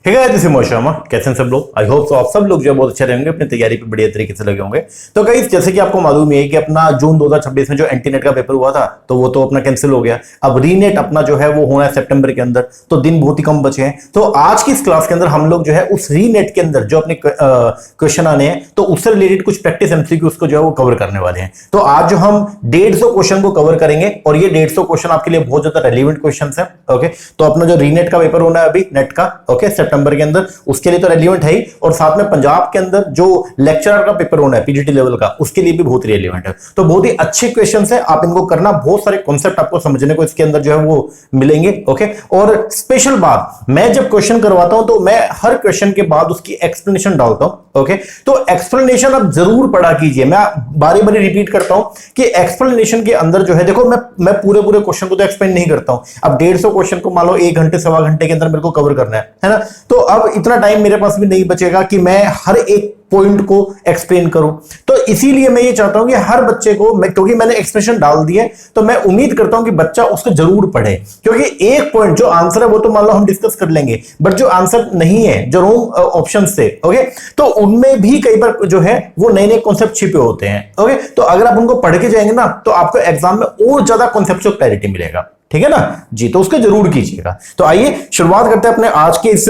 ठीक है, this is Mohit Sharma. कैसे हैं सब लोग? आई होप सो आप सब लोग जो बहुत अच्छे रहेंगे, अपनी तैयारी पे बढ़िया तरीके से लगे होंगे। तो गाइस, जैसे कि आपको मालूम है कि अपना जून 2026 में जो एंटीनेट का पेपर हुआ था, तो वो तो अपना कैंसिल हो गया। अब रीनेट अपना जो है वो होना है सितंबर के अंदर, तो दिन बहुत ही कम बचे हैं। तो आज की इस क्लास के अंदर हम लोग जो है उस रीनेट के अंदर जो अपने क्वेश्चन आने हैं, तो उससे रिलेटेड कुछ प्रैक्टिस एमसीक्यूज को जो है वो कवर करने वाले हैं। तो आज जो हम 150 क्वेश्चन को कवर करेंगे, और ये 150 क्वेश्चन आपके लिए बहुत ज्यादा रेलिवेंट क्वेश्चन है। ओके, तो अपना जो रीनेट का पेपर होना है अभी नेट का, ओके, सितंबर के अंदर, उसके लिए तो रेलिवेंट है ही, और साथ में पंजाब के अंदर जो लेक्चरर का पेपर होना है पीजीटी लेवल का, उसके लिए भी बहुत रेलिवेंट है। तो बहुत ही अच्छे क्वेश्चंस है, आप इनको करना। बहुत सारे कॉन्सेप्ट आपको समझने को इसके अंदर जो है वो मिलेंगे। ओके, और स्पेशल बात, मैं जब क्वेश्चन करवाता हूं तो मैं हर क्वेश्चन के बाद उसकी एक्सप्लेनेशन डालता हूं। ओके, तो एक्सप्लेनेशन आप जरूर पढ़ा कीजिए। मैं बारी बारी रिपीट करता हूं कि एक्सप्लेनेशन के अंदर जो है, देखो मैं पूरे क्वेश्चन को तो एक्सप्लेन नहीं करता हूं। अब 150 क्वेश्चन को मान लो 1 घंटे सवा घंटे के अंदर मेरे को कवर करना है ना, तो अब इतना टाइम मेरे पास भी नहीं बचेगा कि मैं हर एक पॉइंट को एक्सप्लेन करूं। तो इसीलिए मैं ये चाहता हूं कि हर बच्चे को, क्योंकि मैंने एक्सप्लेनेशन डाल दी है, तो मैं उम्मीद करता हूं कि बच्चा उसको जरूर पढ़े। क्योंकि एक पॉइंट जो आंसर है वो तो मान लो हम डिस्कस कर लेंगे, बट जो आंसर नहीं है, जो रॉन्ग ऑप्शन थे, ओके, तो उनमें भी कई बार जो है वो नए नए कॉन्सेप्ट छिपे होते हैं। ओके, तो अगर आप उनको पढ़ के जाएंगे ना, तो आपको एग्जाम में और ज्यादा कॉन्सेप्चुअल क्लैरिटी मिलेगा। ठीक है ना जी, तो उसको जरूर कीजिएगा। तो आइए शुरुआत करते हैं अपने आज के इस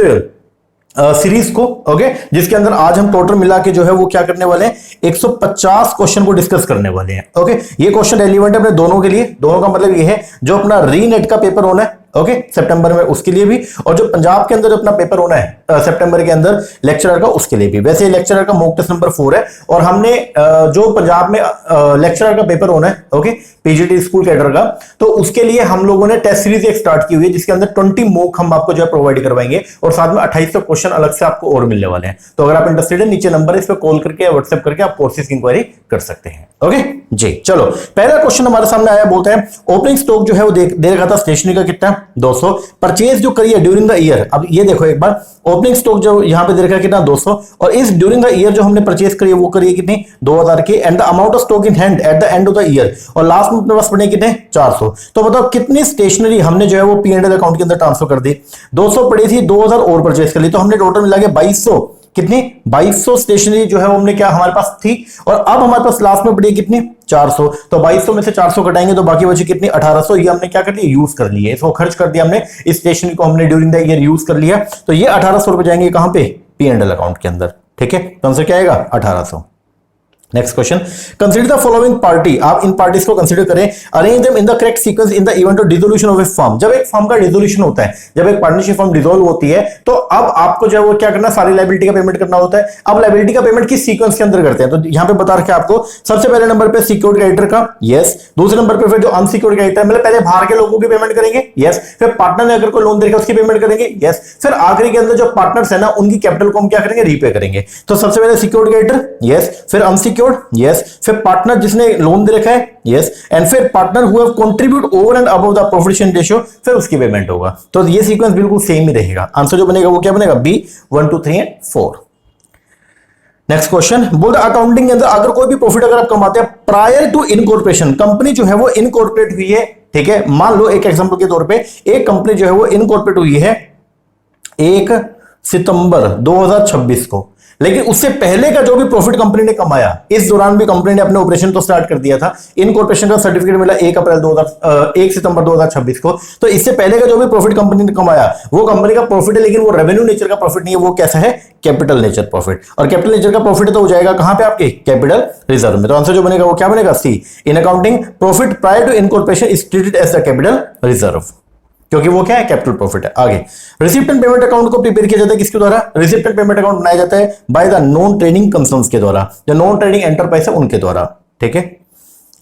सीरीज को। ओके, जिसके अंदर आज हम टोटल मिला के जो है वो क्या करने वाले हैं, 150 क्वेश्चन को डिस्कस करने वाले हैं। ओके, ये क्वेश्चन रेलिवेंट है अपने दोनों के लिए। दोनों का मतलब ये है, जो अपना रीनेट का पेपर होना है ओके सितंबर में, उसके लिए भी, और जो पंजाब के अंदर अपना पेपर होना है सितंबर के अंदर लेक्चरर का, उसके लिए भी। वैसे लेक्चरर का मॉक टेस्ट नंबर 4 है, और हमने जो पंजाब में लेक्चरर का पेपर होना है ओके पीजीटी स्कूल कैडर का, तो उसके लिए हम लोगों ने टेस्ट सीरीज एक स्टार्ट की हुई है, जिसके अंदर 20 मॉक हम आपको जो है प्रोवाइड करवाएंगे, और साथ में 2800 क्वेश्चन अलग से आपको और मिलने वाले हैं। तो अगर आप इंटरेस्टेड है, नीचे नंबर है, इस पर कॉल करके या व्हाट्सएप करके आप कोर्सेज की इंक्वायरी कर सकते हैं। ओके जी, चलो पहला क्वेश्चन हमारे सामने आया, बोलते हैं ओपनिंग स्टॉक जो है वो दे रखा था स्टेशनरी का कितना, 200। परचेज जो करी है ड्यूरिंग द ईयर, अब ये देखो एक बार, ओपनिंग स्टॉक जो यहां पे दे रखा है कितना, 200, और इस ड्यूरिंग द ईयर जो हमने परचेज करी है वो करी है कितनी, 2000 की। And the amount of stock in hand at the end of the year, और लास्ट में अपने पास पड़े कितने, 400। तो बताओ कितनी स्टेशनरी हमने जो है वो पी&एल अकाउंट के अंदर ट्रांसफर कर दी। 200 पड़ी थी, 2000 और परचेज कर ली, तो हमने टोटल मिला के 2200, कितनी, 2200 स्टेशनरी जो है वो हमने क्या हमारे पास थी, और अब हमारे पास लास्ट में पड़ी कितनी, 400। तो 2200 में से 400 घटाएंगे तो बाकी बची कितनी, 1800। ये हमने क्या कर लिया, यूज कर लिया, इसको खर्च कर दिया हमने, इस स्टेशनरी को हमने ड्यूरिंग द ईयर यूज कर लिया। तो ये 1800 रुपए जाएंगे कहां पे, पी&एल अकाउंट के अंदर। ठीक है, तो आंसर क्या आएगा, 1800। Next question, consider the following party, आप इन पार्टीज को कंसीडर करें, arrange them in the correct sequence in the event of dissolution of A firm. जब एक फर्म का डिसोल्यूशन होता है, जब एक पार्टनरशिप फर्म डिसॉल्व होती है, तो अब आपको जो है वो क्या करना, सारी लायबिलिटी का पेमेंट करना होता है। अब लायबिलिटी का पेमेंट किस सीक्वेंस के अंदर करते हैं, तो यहां पे बता रखा है आपको, सबसे पहले नंबर पे सिक्योर्ड क्रेडिटर का, यस। दूसरे नंबर पे फिर जो अनसिक्योर्ड क्रेडिटर, मतलब पहले बाहर के लोगों की पेमेंट करेंगे, यस। फिर पार्टनर ने अगर कोई लोन देगा उसकी पेमेंट करेंगे, यस। फिर आखिरी के अंदर जो पार्टनर्स है ना, उनकी कैपिटल को हम क्या करेंगे, रीपे करेंगे। तो सबसे पहले सिक्योर्ड क्रेडिटर, यस। फिर अनसिक्योर्ड, यस। फिर पार्टनर जिसने लोन दे रखा है, यस। एंड फिर partner who have contribute over and above the profit sharing ratio, फिर उसकी पेमेंट होगा। तो ये सीक्वेंस बिल्कुल सेम ही रहेगा। आंसर जो बनेगा वो क्या बनेगा, बी, 1 2 3 एंड 4। नेक्स्ट क्वेश्चन, बोल अकाउंटिंग के अंदर अगर कोई भी प्रॉफिट अगर आप कमाते हैं प्रायर टू इनकॉर्पोरेशन, कंपनी जो है वो इनकॉर्पोरेट हुई है, ठीक है, मान लो एक एग्जांपल के तौर पे एक कंपनी जो है वो इनकॉर्पोरेट हुई है 1 सितंबर 2026 को, लेकिन उससे पहले का जो भी प्रॉफिट कंपनी ने कमाया, इस दौरान भी कंपनी ने अपने ऑपरेशन तो स्टार्ट कर दिया था, इनकॉर्पोरेशन का सर्टिफिकेट मिला 1 सितंबर 2026 को, तो इससे पहले का जो भी प्रॉफिट कंपनी ने कमाया वो कंपनी का प्रॉफिट है, लेकिन वो रेवेन्यू नेचर का प्रॉफिट नहीं है, वो कैसा है, कैपिटल नेचर प्रॉफिट। और कैपिटल नेचर का प्रॉफिट तो हो जाएगा कहां पे, आपके कैपिटल रिजर्व में। तो आंसर जो बनेगा वो क्या बनेगा, C. In accounting profit prior to incorporation is treated as the capital reserve, क्योंकि वो क्या है, कैपिटल प्रॉफिट है। आगे, रिसिप्ट एंड पेमेंट अकाउंट को प्रिपेयर किया जाता है किसके द्वारा, रिसिप्ट एंड पेमेंट अकाउंट बनाया जाता है by the non trading concerns के द्वारा, जो नॉन ट्रेडिंग एंटरप्राइज है उनके द्वारा। ठीक है,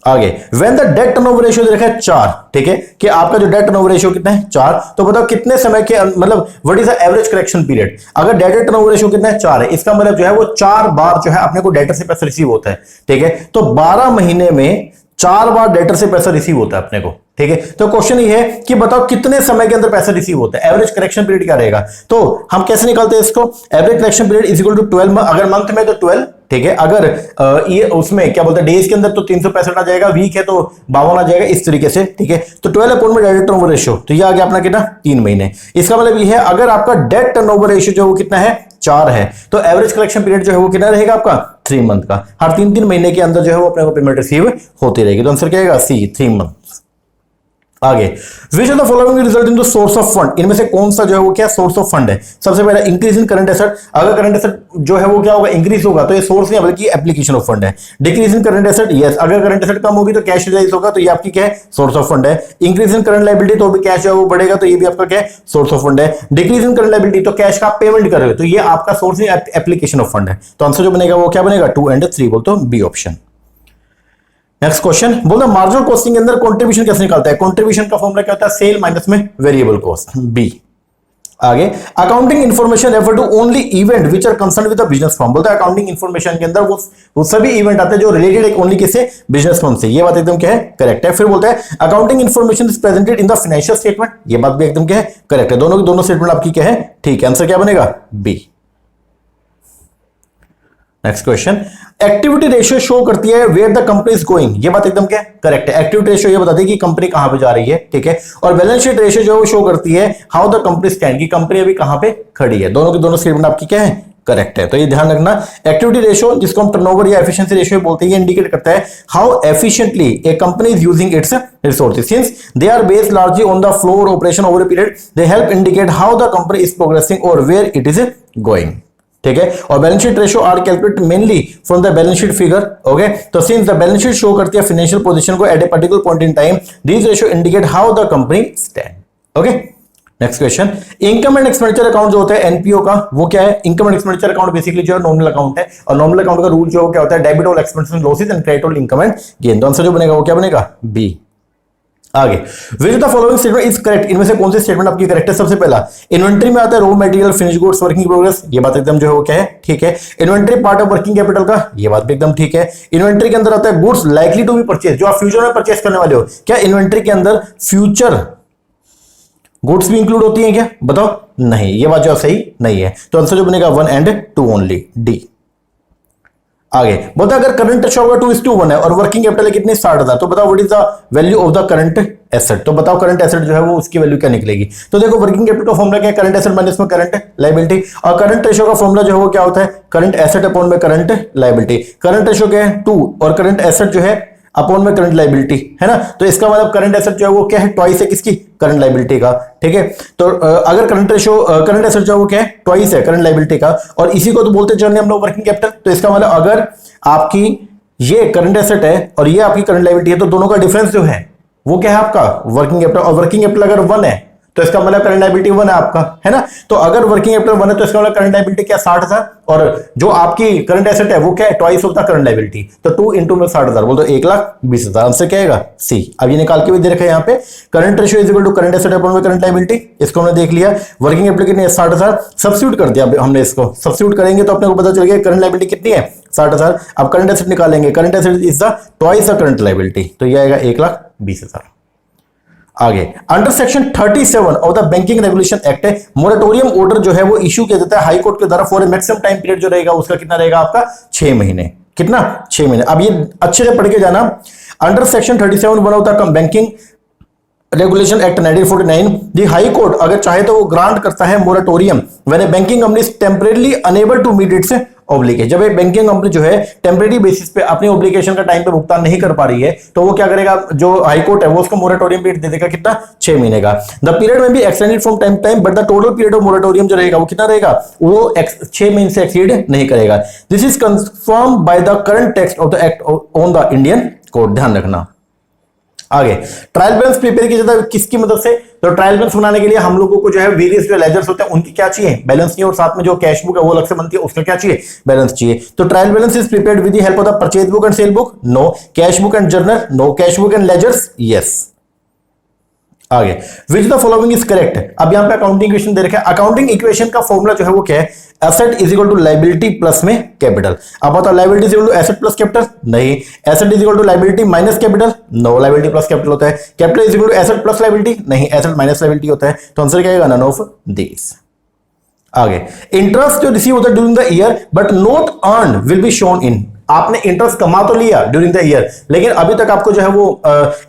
आगे, when the debt turnover ratio देखा है 4, ठीक है, कि आपका जो डेट टर्नओवर रेशियो कितना है, 4, तो बताओ कितने समय के, मतलब what is the average correction period. अगर डेट टर्नओवर रेशियो कितना है, 4 है, इसका मतलब जो है वो 4 बार जो है अपने को डेटर से पैसा रिसीव होता है। ठीक है, तो 12 महीने में 4 बार डेटर से पैसा रिसीव होता है अपने को। ठीक है, तो क्वेश्चन ये है कि बताओ कितने समय के अंदर पैसा रिसीव होता है, एवरेज करेक्शन पीरियड क्या रहेगा। तो हम कैसे निकालते हैं इसको, average correction period is equal to 12, अगर मंथ में तो 12, ठीक है। अगर ये उसमें क्या बोलते हैं डेज के अंदर तो 365 आ जाएगा, वीक है तो 52 आ जाएगा, इस तरीके से, ठीक है। तो 12 अपॉन में डेट टर्नओवर रेशियो, तो ये आ गया अपना कितना 3 महीने। इसका मतलब ये है अगर आपका डेट टर्नओवर रेशियो जो वो कितना है 4 है, तो एवरेज कलेक्शन पीरियड जो है वो कितना रहेगा आपका 3 मंथ का। हर 3-3 महीने के अंदर जो है वो अपने को पेमेंट रिसीव होती रहेगी। तो आंसर क्या आएगा सी, 3 मंथ। आगे, which of the following result in the source of fund, इनमें से कौन सा जो है वो क्या सोर्स ऑफ फंड है। सबसे पहला इंक्रीज इन करंट एसेट, अगर करंट एसेट जो है वो क्या होगा इंक्रीज होगा तो ये सोर्स नहीं बल्कि एप्लीकेशन ऑफ फंड है। Decrease in current asset, yes, अगर करंट एसेट कम होगी तो कैश रिलीज होगा, तो ये आपकी क्या है सोर्स ऑफ फंड है। इंक्रीज इन करंट लायबिलिटी, तो भी कैश जो है वो बढ़ेगा, तो ये भी आपका क्या है सोर्स ऑफ फंड है। डिक्रीज इन करंट लायबिलिटी, तो कैश का आप पेमेंट कर रहे हो, तो ये आपका सोर्स नहीं एप्लीकेशन ऑफ फंड है। तो आंसर जो बनेगा वो क्या बनेगा 2 और 3, बोल तो बी ऑप्शन। नेक्स्ट क्वेश्चन, बोलते मार्जिनल कॉस्टिंग के अंदर कंट्रीब्यूशन कैसे निकालता है। कंट्रीब्यूशन का फॉर्मूला क्या होता है सेल माइनस में वेरिएबल कॉस्ट, बी। आगे, accounting information refer to only event which are concern with the business firm, बोलता है अकाउंटिंग इंफॉर्मेशन के अंदर वो सभी इवेंट आते हैं जो रिलेटेड है ओनली किससे बिजनेस फर्म से। ये बात एकदम क्या है करेक्ट है। फिर बोलता है accounting information is presented in the financial statement, ये बात भी एकदम क्या है करेक्ट है। दोनों की दोनों स्टेटमेंट आपकी क्या है ठीक है। आंसर क्या बनेगा B. Next question, activity ratio show करती है where the company is going, ये बात एकदम क्या करेक्ट है। एक्टिविटी रेशियो ये बताती है कि कंपनी कहां पे जा रही है, ठीक है। और बैलेंस शीट रेशियो जो शो करती है हाउ द कंपनी स्टैंड, की कंपनी अभी कहां पे खड़ी है। दोनों की दोनों स्टेटमेंट आपकी क्या है करेक्ट है। तो ये ध्यान रखना, एक्टिविटी रेशियो जिसको हम टर्नओवर या एफिशिएंसी रेशियो बोलते हैं, ये इंडिकेट करता है how efficiently a company is using its resources. Since they are based largely on the floor operation over a period, they help indicate how the company is progressing और where it is going, ठीक है। और balance sheet ratio are calculate mainly from the balance sheet figure, okay. तो since the balance sheet show करती है financial position को at a particular point in time, this ratio indicate how the company stand, okay. Next question, income and expenditure account जो होता है NPO का वो क्या है। Income and expenditure account basically जो है नॉमिनल अकाउंट है, और नॉमिनल अकाउंट का रूल जो क्या होता है debit all expenses and losses and credit all income and gain. तो आंसर जो बनेगा वो क्या बनेगा बी। आगे, which the following statement is correct, इनमें से कौन सी स्टेटमेंट आपकी करेक्ट है। सबसे पहला इन्वेंट्री में आता है raw material finish goods working progress, ये बात एकदम जो है वो क्या है ठीक है। Inventory part of working capital का, ये बात भी एकदम ठीक है। इन्वेंट्री के अंदर आता है goods likely to be purchase, जो आप फ्यूचर में परचेज करने वाले हो, क्या इन्वेंट्री के अंदर फ्यूचर गुड्स भी इंक्लूड होती है क्या, बताओ नहीं, ये बात जो सही नहीं है। तो आंसर जो बनेगा 1 और 2 ओनली, डी। आगे बोलता अगर करंट रेशियो होगा 2:1 है और वर्किंग कैपिटल कितनी 60,000, तो बताओ what is the value of the current asset. तो बताओ करंट एसेट जो है वो उसकी वैल्यू क्या निकलेगी। तो देखो वर्किंग कैपिटल का फॉर्मूला क्या है करंट एसेट माइनस में करंट लायबिलिटी, और करंट रेशियो का फॉर्मूला जो है वो क्या होता है करंट एसेट अपॉन में करंट लायबिलिटी। करंट रेशियो क्या है 2 और करंट एसेट जो है अपॉन में करंट लायबिलिटी है ना। तो इसका मतलब करंट एसेट जो है वो क्या है ट्वाइस है किसकी करंट लायबिलिटी का, ठीक है। तो अगर करंट रेशियो करंट एसेट जो है वो क्या है ट्वाइस है करंट लायबिलिटी का, और इसी को तो बोलते हैं हम लोग वर्किंग कैपिटल। तो इसका मतलब अगर आपकी ये करंट एसेट है और ये आपकी करंट लायबिलिटी है, तो दोनों का डिफरेंस जो है वो क्या है आपका वर्किंग कैपिटल। और वर्किंग कैपिटल अगर 1 है तो इसका मतलब करंट लायबिलिटी 1 है आपका, है ना। तो अगर वर्किंग कैपिटल 1 है तो इसका मतलब करंट लायबिलिटी क्या 60,000, और जो आपकी करंट एसेट है वो क्या है twice of the current liability. तो 2 इंटू में 60,000 बोल तो 1,20,000। आंसर क्या आएगा सी। अब ये निकाल के भी दे रखा है यहाँ पे current ratio is equal to current asset upon में करंट लायबिलिटी, इसको हमने देख लिया। वर्किंग कैपिटल कितनी है 60,000, सब्स्टिट्यूट कर दिया हमने, इसको सब्स्टिट्यूट करेंगे तो अपने को पता चल गया करंट लायबिलिटी कितनी है 60,000। अब करंट एसेट निकालेंगे, current asset is the twice the current liability, तो ये आएगा 1,20,000। आगे, under section 37 of the banking regulation act moratorium order जो है वो इशू किया जाता है हाई कोर्ट के द्वारा फॉर मैक्सिमम टाइम पीरियड जो रहेगा उसका कितना रहेगा आपका 6 महीने। कितना 6 महीने। अब ये अच्छे से पढ़ के जाना, under section 37 one of the banking regulation act 1949 the high court अगर चाहे तो वो ग्रांट करता है moratorium when a banking company is temporary unable to meet its obligation. जब एक बैंकिंग कंपनी जो है टेम्परेरी बेसिस पे अपनी ऑब्लिगेशन का टाइम पे भुगतान नहीं कर पा रही है, तो वो क्या करेगा जो हाई कोर्ट है वो उसको मोरेटोरियम पीरियड दे देगा कितना 6 महीने का। द पीरियड में भी extended from time time but the total period of moratorium जो रहेगा वो कितना रहेगा वो 6 महीने से एक्सीड नहीं करेगा। This is confirm by the current text of the act on the Indian code, ध्यान रखना। आगे, ट्रायल बैलेंस प्रिपेयर किया जाता है किसकी मदद से। तो ट्रायल बैलेंस बनाने के लिए हम लोगों को जो है वेरियस जो लेजर्स होते हैं उनकी क्या चाहिए बैलेंस चाहिए, और साथ में जो कैश बुक है वो अलग से बनती है उसका क्या चाहिए बैलेंस चाहिए। तो trial balance is prepared with the help of the purchase book and sale book, no. Cash book and journal, no. Cash book and ledgers, yes. आगे, which the following is correct. अब यहां पे accounting equation दे रखा है। Accounting equation का formula जो है वो क्या है asset is equal to liability plus में कैपिटल। अब बताओ liability is equal to asset plus capital, नहीं। Asset is equal to liability minus capital, no. Liability plus capital होता है। Capital is equal to asset plus liability, नहीं। Asset minus liability होता है। तो आंसर क्या आएगा नन ऑफ दिस। आगे, इंटरेस्ट जो रिसीव होता है during the year but not earn will be shown in. आपने इंटरेस्ट कमा तो लिया ड्यूरिंग द ईयर, लेकिन अभी तक आपको जो है वो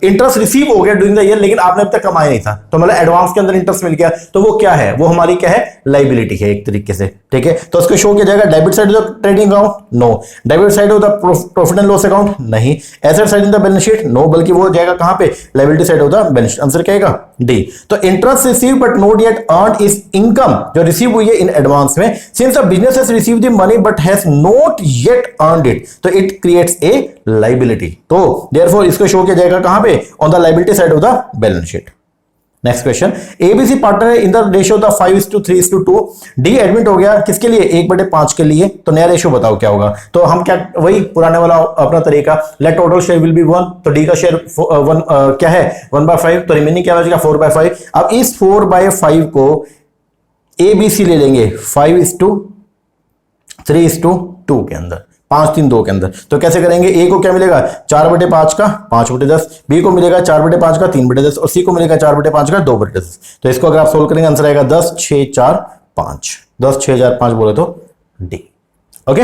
इंटरेस्ट रिसीव हो गया ड्यूरिंग द ईयर, लेकिन आपने अब तक कमाया नहीं था, तो मतलब एडवांस के अंदर इंटरेस्ट मिल गया, तो वो क्या है, वो हमारी क्या है, लाइबिलिटी है एक तरीके से, ठीक है। तो उसको शो किया जाएगा debit side of the trading account, no. Debit side of the profit and loss account, नहीं। Asset side in the balance sheet, no, बल्कि वो जाएगा कहां पे, liability side of the balance sheet. Answer क्या आएगा, डी। तो interest receive but not yet earn is income जो रिसीव हुई है इन एडवांस में, since the business has received the money but has not yet earned it, तो it creates a liability. तो therefore इसको शो किया जाएगा कहां पे, on the liability side of the balance sheet. Next question, ABC partner है in the ratio the 5:3:2। D admit हो गया किसके लिए, 1/5 के लिए, तो नया रेशियो बताओ क्या होगा। तो हम क्या, वही पुराने वाला अपना तरीका, let total share will be 1, तो डी का शेयर 1 क्या है 1/5, तो रिमेनिंग क्या बचेगा 4/5। अब इस 4/5 को एबीसी ले लेंगे 5:3:2 के अंदर, 5-3-2 के अंदर। तो कैसे करेंगे, ए को क्या मिलेगा 4/5 का 5/10, बी को मिलेगा 4/5 का 3/10 और सी को मिलेगा 4/5 का 2/10। तो इसको अगर आप सोल्व करेंगे आंसर आएगा 10, 6, 4, 5, 10, 6, 4, 5 बोले तो D. Okay,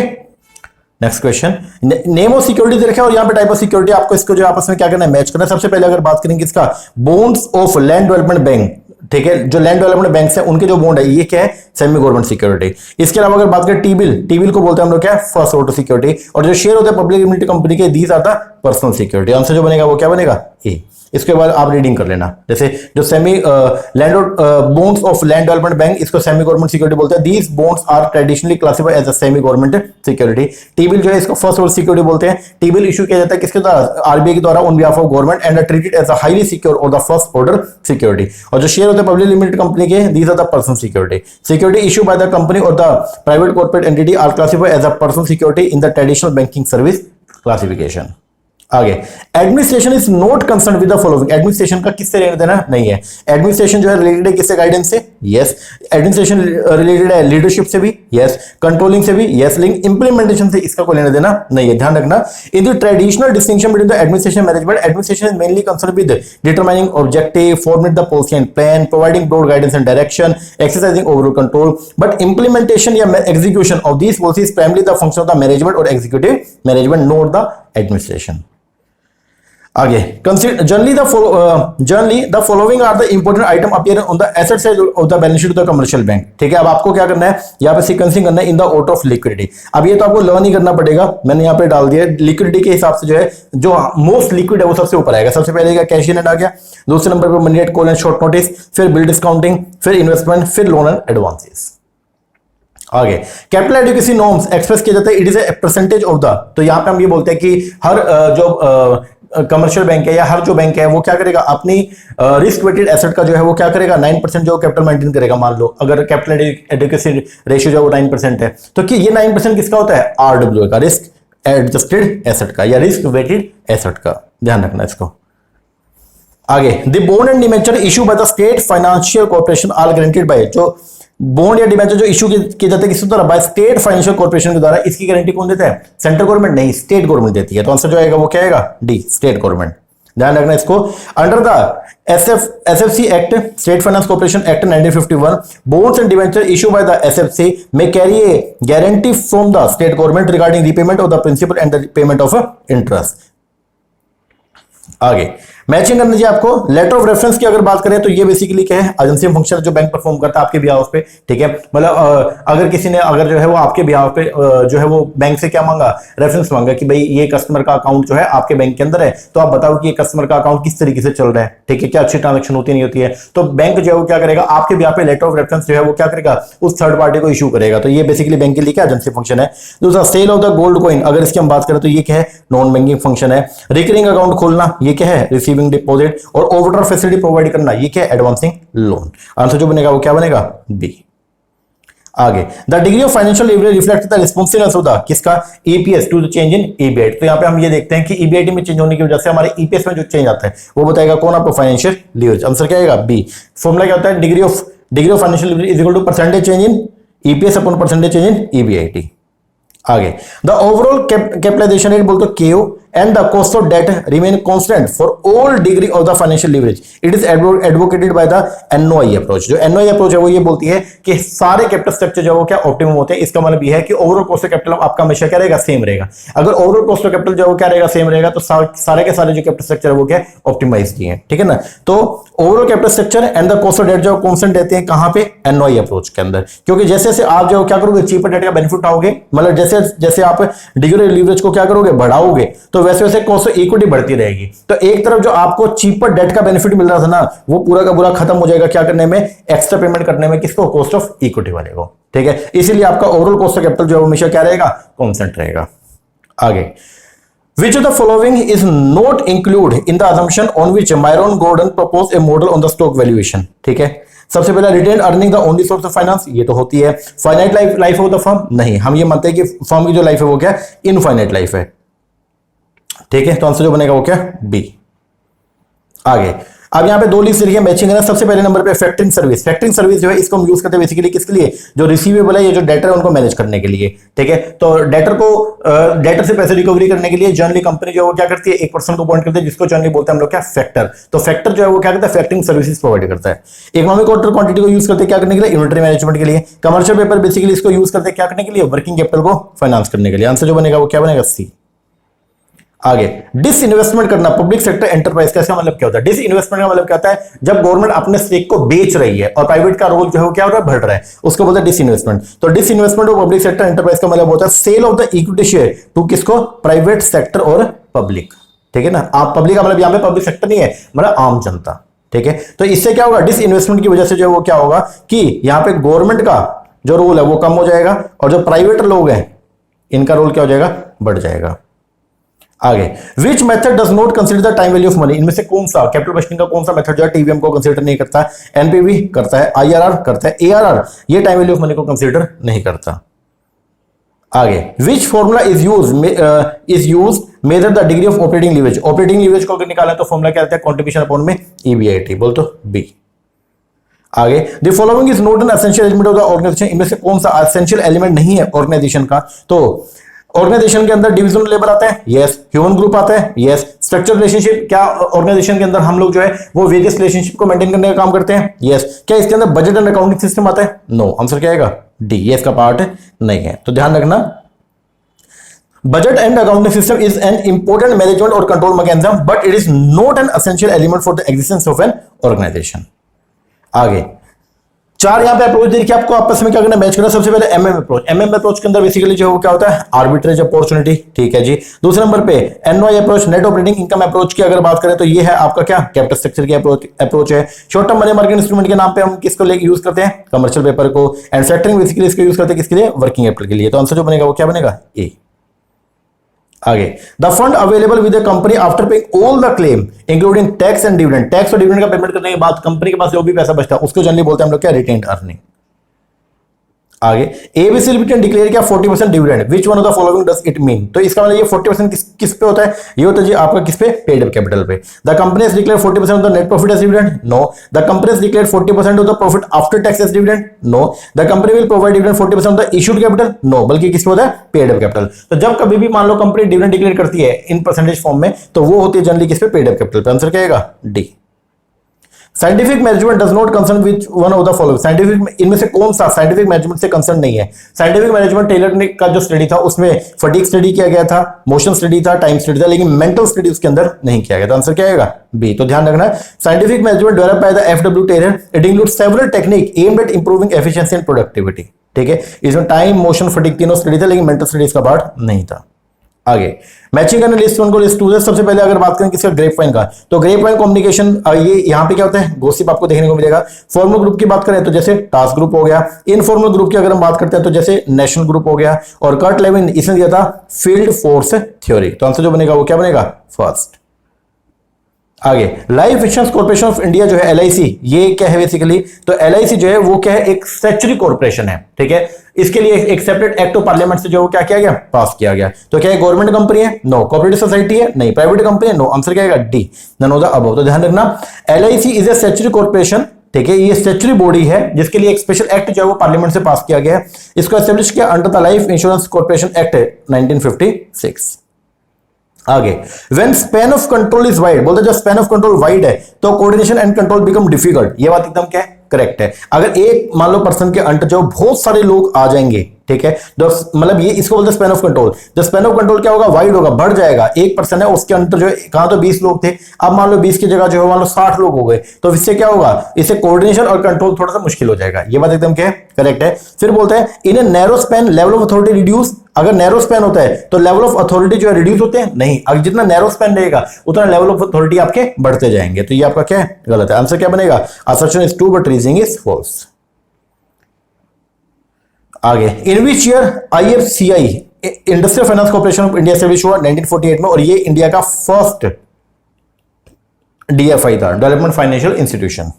next question, name of security दे रखा है और यहाँ पे टाइप ऑफ सिक्योरिटी आपको इसको जो आपस में क्या करना है, मैच करना है। सबसे पहले अगर बात करेंगे इसका, bonds of land development bank, ठीक है, जो लैंड डेवलपमेंट बैंक है उनके जो बॉन्ड है ये क्या है, सेमी गवर्नमेंट सिक्योरिटी। इसके अलावा अगर बात करें टी बिल को बोलते हैं हम लोग क्या, फर्स्ट ऑर्डर सिक्योरिटी, और जो शेयर होते हैं पब्लिक लिमिटेड कंपनी के, these are the personal security. Answer जो बनेगा वो क्या बनेगा, ए। इसके बाद आप रीडिंग कर लेना, जैसे जो semi land bonds of land development bank, इसको सेमी गवर्नमेंट सिक्योरिटी बोलते हैं। These bonds are traditionally classified as a semi government security. T bill जो है इसको फर्स्ट ऑर्डर सिक्योरिटी बोलते हैं। टी बिल इशू किया जाता है किसके द्वारा, आरबीआई के द्वारा, on behalf of government, and treated as a highly secure और द फर्स्ट ऑर्डर सिक्योरिटी। और जो शेयर होते हैं पब्लिक लिमिटेड कंपनी के, these are the personal security. Security issue by the company और the private corporate entity are classified as a personal security in the traditional banking service classification. आगे, administration is not concern with the following. Administration का किससे लेना देना नहीं है। Administration जो है रिलेटेड है किससे, गाइडेंस से, यस। एडमिनिस्ट्रेशन रिलेटेड है लीडरशिप से भी, यस। कंट्रोलिंग से भी, यस। लिंक इंप्लीमेंटेशन से इसका कोई लेना देना नहीं है, ध्यान रखना। In the traditional distinction between the administration management, administration is mainly concern with determining objective, formulate the policy and plan, providing broad guidance and direction, exercising overall control, but implementation या execution of these policy is primary the function of the management और executive management, not the administration. आगे, generally the following are the important item appear on the asset side of the balance sheet of the commercial bank। ठीक है, अब आपको क्या करना है, यहाँ पे सीक्वेंसिंग करना है in the order of liquidity. अब ये तो आपको लर्न ही करना पड़ेगा, मैंने यहाँ पे डाल दिया लिक्विडिटी के हिसाब से जो है, जो मोस्ट लिक्विड है वो सबसे ऊपर आएगा। सबसे पहले कैश इन हैंड आ गया, दूसरे नंबर पर money at call and short notice, फिर बिल डिस्काउंटिंग, फिर इन्वेस्टमेंट, फिर लोन एंड एडवांसेस। आगे, कैपिटल एडिक्वेसी नॉर्म्स एक्सप्रेस किया जाता है, it is a percentage of the, तो यहाँ पे हम ये बोलते हैं कि हर जो कमर्शियल बैंक है या हर जो बैंक है वो क्या करेगा, अपनी रिस्क वेटेड एसेट का जो है वो क्या करेगा 9% जो कैपिटल मेंटेन करेगा। मान लो अगर कैपिटल एडिक्वेसी रेशियो जो है वो 9% है, तो कि ये 9% किसका होता है, आरडब्ल्यू का, रिस्क एडजस्टेड एसेट का या रिस्क वेटेड एसेट का, ध्यान रखना इसको। आगे, the bond and debenture issue by the state financial corporation are guaranteed by, जो बॉन्ड या डिबेंचर जो इशू किए जाते हैं किसके द्वारा, बाय स्टेट फाइनेंशियल कॉर्पोरेशन के द्वारा, इसकी गारंटी कौन देता है, सेंट्रल गवर्नमेंट नहीं, स्टेट गवर्नमेंट देती है। तो आंसर जो आएगा वो क्या आएगा, डी, स्टेट गवर्नमेंट। ध्यान रखना इसको। Under the SFC act, state finance corporation act 1951, bonds and debenture issue by the SFC may carry a guarantee from the state government regarding repayment of the principal and the payment of interest. आगे, matching करना चाहिए आपको। Letter of reference की अगर बात करें तो ये बेसिकली क्या है, एजेंसी फंक्शन जो बैंक परफॉर्म करता है आपके बिहाफ पे, ठीक है। मतलब अगर किसी ने अगर जो है वो आपके बिहाफ पे जो है वो बैंक से क्या मांगा, रेफरेंस मांगा कि भाई ये कस्टमर का अकाउंट जो है आपके बैंक के अंदर है, तो आप बताओ कि ये कस्टमर का अकाउंट किस तरीके से चल रहा है, ठीक है, क्या अच्छी ट्रांजेक्शन होती नहीं होती है। तो बैंक जो है वो क्या करेगा, आपके बिहाफ पे लेटर ऑफ रेफरेंस जो है वो क्या करेगा, उस थर्ड पार्टी को इशू करेगा। तो ये बेसिकली बैंक के लिए क्या एजेंसी फंक्शन है। दूसरा, sale of the gold coin, अगर इसकी हम बात करें तो ये क्या है, नॉन बैंकिंग फंक्शन है। रिकरिंग अकाउंट खोलना, ये क्या है, रिसीविंग डिपॉजिट। और ओवरड्राफ्ट फैसिलिटी प्रोवाइड करना, ये क्या है, एडवांसिंग लोन। आंसर जो बनेगा वो क्या बनेगा, बी। आगे, the degree of financial leverage reflect the responsiveness of the, किसका, EPS to the change in EBIT. तो यहाँ पे हम ये देखते हैं कि ईबीआईटी में चेंज होने की वजह से हमारे ईपीएस में जो चेंज आता है वो बताएगा कौन, आपको फाइनेंशियल लीवरेज। आंसर क्या आएगा, बी। फॉर्मूला क्या होता है, degree of financial leverage is equal to percentage change in EPS upon percentage change in EBIT. आगे, द ओवरऑल कैपिटलाइजेशन रेट बोलते K O and the cost of debt remain constant for all degree of the financial leverage. It is advocated by the NOI approach. जो NOI approach है वो ये बोलती है कि सारे कैपिटल स्ट्रक्चर जो वो क्या ऑप्टिमम होते हैं। इसका मतलब ये है कि ओवरऑल कॉस्ट ऑफ कैपिटल आपका हमेशा क्या रहेगा, सेम रहेगा। अगर ओवरऑल कॉस्ट ऑफ कैपिटल जो वो क्या रहेगा, सेम रहेगा, तो सारे के सारे जो कैपिटल स्ट्रक्चर है वो क्या ऑप्टिमाइज किए हैं, ठीक है ना। तो overall capital structure and the cost of debt जो कांस्टेंट रहते हैं कहां पे, एनओआई अप्रोच के अंदर। क्योंकि जैसे जैसे आप जो क्या करोगे, चीपर डेट का बेनिफिट उठाओगे, मतलब जैसे जैसे आप डिग्री लीवरेज को क्या करोगे, बढ़ाओगे, तो वैसे वैसे कॉस्ट ऑफ इक्विटी बढ़ती रहेगी। तो एक तरफ जो आपको चीपर डेट का बेनिफिट मिल रहा था ना, वो पूरा का पूरा खत्म हो जाएगा क्या करने में, एक्स्ट्रा पेमेंट करने में, किसको, कॉस्ट ऑफ इक्विटी वाले को, ठीक है। इसीलिए आपका ओवरऑल कॉस्ट ऑफ कैपिटल जो है हमेशा क्या रहेगा, कांस्टेंट रहेगा। आगे, which of the following is not include in the assumption on which Myron Gordon proposed a model on the stock valuation, ठीक है। सबसे पहले retain earning the only source of finance, ये तो होती है। Finite life of the firm, नहीं, हम ये मानते हैं कि फर्म की जो लाइफ है वो क्या, इनफाइनाइट लाइफ है, ठीक है। तो आंसर जो बनेगा वो क्या, बी। आगे, अब यहां पे दो लिस्ट लिखी है, मैचिंग है ना। सबसे पहले नंबर पे फैक्टरिंग सर्विस। फैक्टरिंग सर्विस जो है इसको हम यूज करते हैं बेसिकली किसके लिए, जो रिसीवेबल है, ये जो डेटर है उनको मैनेज करने के लिए, ठीक है। तो डेटर को डेटर से पैसे रिकवरी करने के लिए जनरली कंपनी जो है वो क्या करती है, 1% को अपॉइंट करती है, जिसको जनरली बोलते हैं हम लोग क्या, फैक्टर। तो फैक्टर जो है वो क्या करता है, फैक्टरिंग सर्विसेज प्रोवाइड करता है। इकोनॉमिक ऑर्डर क्वांटिटी को यूज करते हैं क्या करने के लिए, इन्वेंटरी मैनेजमेंट के लिए। कमर्शियल पेपर बेसिकली इसको यूज करते हैं क्या करने के लिए, वर्किंग कैपिटल को फाइनेंस करने के लिए। आंसर जो बनेगा वो क्या बनेगा, सी। आगे, डिस इन्वेस्टमेंट करना पब्लिक सेक्टर एंटरप्राइज का, इसका मतलब क्या होता है, डिस इन्वेस्टमेंट का मतलब क्या होता है, जब गवर्नमेंट अपने स्टेक को बेच रही है और प्राइवेट का रोल जो है वो क्या हो रहा है, बढ़ रहा है, उसको बोलते हैं डिस इन्वेस्टमेंट। तो डिस इन्वेस्टमेंट और पब्लिक सेक्टर एंटरप्राइज का मतलब होता है sale of the equity share to किसको, प्राइवेट सेक्टर और पब्लिक, ठीक है ना। आप पब्लिक का मतलब यहां पे पब्लिक सेक्टर नहीं है, मतलब आम जनता, ठीक है। तो इससे क्या होगा, डिस इन्वेस्टमेंट की वजह से जो है वो क्या होगा कि यहां पे गवर्नमेंट का जो रोल है वो कम हो जाएगा और जो प्राइवेट लोग हैं इनका रोल क्या हो जाएगा, बढ़ जाएगा। आगे, which method does not consider the time value of money, इनमें से कौन सा कैपिटल बजटिंग का कौन सा मेथड जो है टीवीएम को कंसीडर नहीं करता है, एनपीवी करता है, आईआरआर करता है, एआरआर ये टाइम वैल्यू ऑफ मनी को कंसीडर नहीं करता। आगे, which formula is use measure the degree of operating leverage, operating leverage को अगर निकालें तो फॉर्मूला क्या आता है, कंट्रीब्यूशन अपॉन में ईबीआईटी, बोल तो बी। आगे, the following is not an essential element of the organisation, इनमें से कौन सा एसेंशियल एलिमेंट नहीं है ऑर्गेनाइजेशन का। तो ऑर्गेनाइजेशन के अंदर डिविजनल लेबर आता है, यस। ह्यूमन ग्रुप आता है, यस। स्ट्रक्चर रिलेशनशिप, क्या ऑर्गेनाइजेशन के अंदर हम लोग जो है वो वेरियस रिलेशनशिप को मेंटेन करने का काम करते हैं, यस। क्या इसके अंदर बजट एंड अकाउंटिंग सिस्टम आता है, नो। आंसर क्या आएगा, डी, ये इसका पार्ट नहीं है। तो ध्यान रखना, budget and accounting system is an important management और control mechanism but it is not an essential element for the existence of an organisation. आगे, चार यहां पे अप्रोच देखिए, आपको आपस में क्या करना, मैच करना। सबसे पहले एमएम अप्रोच। एमएम अप्रोच के अंदर बेसिकली जो है वो क्या होता है, आर्बिट्रेज अपॉर्चुनिटी, ठीक है जी। दूसरे नंबर पे NOI approach, net operating income approach की अगर बात करें तो ये है आपका क्या, कैपिटल स्ट्रक्चर की अप्रोच है। Short term money market instrument के नाम पे हम किसको लेके यूज करते हैं, कमर्शियल पेपर को। एंड फैक्टरिंग बेसिकली इसको यूज करते हैं किसके लिए, वर्किंग कैपिटल के लिए। तो आंसर जो बनेगा वो क्या बनेगा, ए। आगे, the fund available with the company after paying all the claim including tax and dividend, tax और डिविडेंड का पेमेंट करने के बाद कंपनी के पास जो भी पैसा बचता है उसको जनरली बोलते हैं हम लोग क्या, रिटेन्ड अर्निंग। आगे, एबीसी लिमिटेड डिक्लेयर किया 40% dividend, which one of the following does it mean. तो इसका मतलब ये 40% किस पे होता है, ये होता है जी आपका किस पे, पेड अप कैपिटल पे। The company has declared 40% of the net profit as dividend, no. The company has declared 40% of the profit after tax as dividend, no. The company will provide dividend 40% of the issued capital, no. बल्कि किस पे होता है, paid up capital. तो जब कभी भी मान लो कंपनी डिविडेंड डिक्लेयर करती है इन परसेंटेज फॉर्म में, तो वो होती है जनरली किस पे, पेड अप कैपिटल पे। आंसर क्या आएगा, D. Scientific management does not concern with one of the following, scientific इनमें से कौन सा साइंटिफिक मैनेजमेंट से कंसर्न नहीं है। साइंटिफिक मैनेजमेंट टेलर ने का जो स्टडी था उसमें फटीग स्टडी किया गया था, मोशन स्टडी था, टाइम स्टडी था, लेकिन मेंटल स्टडी उसके अंदर नहीं किया गया। तो आंसर क्या आएगा, बी। तो ध्यान रखना, scientific management developed by the F W Taylor, it includes several technique aimed at improving efficiency and productivity, ठीक है। इसमें टाइम, मोशन, फटीग तीनों स्टडी था, लेकिन मेंटल स्टडीज का पार्ट नहीं था। आगे, मैचिंग करने लिस्ट वन को लिस्ट टू से। सबसे पहले अगर बात करें किसका, ग्रेपवाइन का, तो ग्रेपवाइन कम्युनिकेशन, ये यहां पे क्या होता है, गोसिप आपको देखने को मिलेगा। फॉर्मल ग्रुप की बात करें तो जैसे टास्क ग्रुप हो गया। इनफॉर्मल ग्रुप की अगर हम बात करते हैं तो जैसे नेशनल ग्रुप हो गया। और कर्ट लेविन इसने दिया था फील्ड फोर्स थ्योरी। तो आंसर जो बनेगा वो क्या बनेगा, फर्स्ट। आगे, life insurance corporation of India जो है एलआईसी, ये क्या है बेसिकली, तो एलआईसी जो है वो क्या है, एक स्टैट्यूटरी कॉर्पोरेशन है, ठीक है। इसके लिए एक सेपरेट एक्ट ऑफ पार्लियामेंट से जो क्या किया गया, पास किया गया। तो क्या है, गवर्नमेंट कंपनी है, नो। कोऑपरेटिव सोसाइटी है, नहीं। प्राइवेट कंपनी है, नो। आंसर क्या आएगा, D, none of the above. तो ध्यान रखना, LIC is a statutory corporation, ठीक है। ये स्टैट्यूटरी बॉडी है जिसके लिए एक स्पेशल एक्ट जो है वो पार्लियामेंट से पास किया गया है। इसको एस्टेब्लिश किया under the life insurance corporation act 1956। आगे, when span of control is wide, बोलते जब स्पैन ऑफ कंट्रोल वाइड है तो coordination and control become difficult. ये बात एकदम क्या है, करेक्ट है। अगर एक मान लो पर्सन के अंडर जो बहुत सारे लोग आ जाएंगे, ठीक है, मतलब ये इसको बोलते हैं स्पैन ऑफ कंट्रोल। जब स्पैन ऑफ कंट्रोल क्या होगा, वाइड होगा, बढ़ जाएगा। एक पर्सन है उसके अंदर जो है कहां तो 20 लोग थे, अब मान लो 20 की जगह जो है मान लो 60 लोग हो गए, तो इससे क्या होगा, इससे कोऑर्डिनेशन और कंट्रोल थोड़ा सा मुश्किल हो जाएगा। ये बात एकदम क्या है, करेक्ट है। फिर बोलते हैं in a narrow span level of authority reduce. अगर नैरो स्पैन होता है तो लेवल ऑफ अथॉरिटी जो है रिड्यूस होते हैं नहीं, अगर जितना नैरो स्पैन रहेगा उतना लेवल ऑफ अथॉरिटी आपके बढ़ते जाएंगे। तो ये आपका क्या है, गलत है। आंसर क्या बनेगा, assertion is true but reasoning is false. आगे, in which year IFCI industrial finance corporation of India establish हुआ, 1948 में, और ये इंडिया का फर्स्ट DFI था, डेवलपमेंट फाइनेंशियल इंस्टीट्यूशन।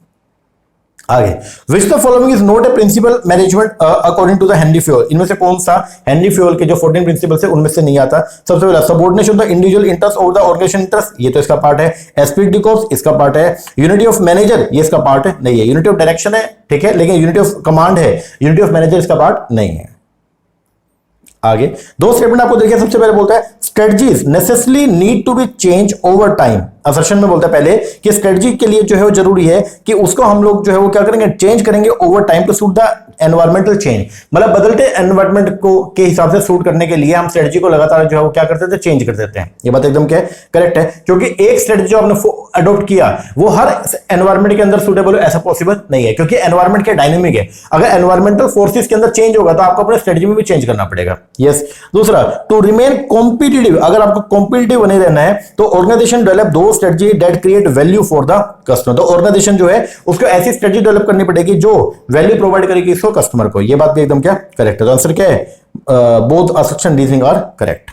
आगे, which the following is not a principal management according to the Henry Fayol. इनमें से कौन सा हेनरी फ्यूल के जो 14 प्रिंसिपल है उनमें से नहीं आता। सबसे पहला subordination of the individual interest over the organisation interest, ये तो इसका पार्ट है। एस्पिरिट डी कॉर्प्स इसका पार्ट है। यूनिटी ऑफ मैनेजर ये इसका पार्ट है नहीं है। यूनिटी ऑफ डायरेक्शन है, ठीक है, लेकिन यूनिटी ऑफ कमांड है, यूनिटी ऑफ मैनेजर इसका पार्ट नहीं है। आगे, दो स्टेटमेंट आपको देखिए। सबसे पहले बोलता है strategies necessarily need to be change over time. Assertion में बोलता है पहले कि स्ट्रेटजी के लिए जो है वो जरूरी है कि उसको हम लोग जो है वो क्या करेंगे, चेंज करेंगे over time to suit the environmental change. मतलब बदलते एनवायरमेंट को के हिसाब से सूट करने के लिए हम स्ट्रेटजी को लगातार जो है वो क्या करते थे, चेंज कर देते हैं। ये बात एकदम क्या है, करेक्ट है। क्योंकि एक स्ट्रेटजी जो आपने अडॉप्ट किया वो हर एनवायरमेंट के अंदर सूटेबल हो ऐसा पॉसिबल नहीं है, क्योंकि एनवायरमेंट के डायनेमिक है। अगर एनवायरमेंटल फोर्सेस के अंदर चेंज होगा तो आपको अपने स्ट्रेटजी में भी चेंज करना पड़ेगा। यस। दूसरा, टू रिमेन कॉम्पिटिटिव, अगर आपको कॉम्पिटिटिव बने रहना है तो ऑर्गेनाइजेशन डेवलप दो strategy that create value for the customer. तो ऑर्गेनाइजेशन जो है उसको ऐसी स्ट्रेटजी डेवलप करनी पड़ेगी जो वैल्यू प्रोवाइड करेगी इसको कस्टमर को। ये बात भी एकदम क्या करेक्ट है। तो आंसर क्या है, both assertion reasoning are correct.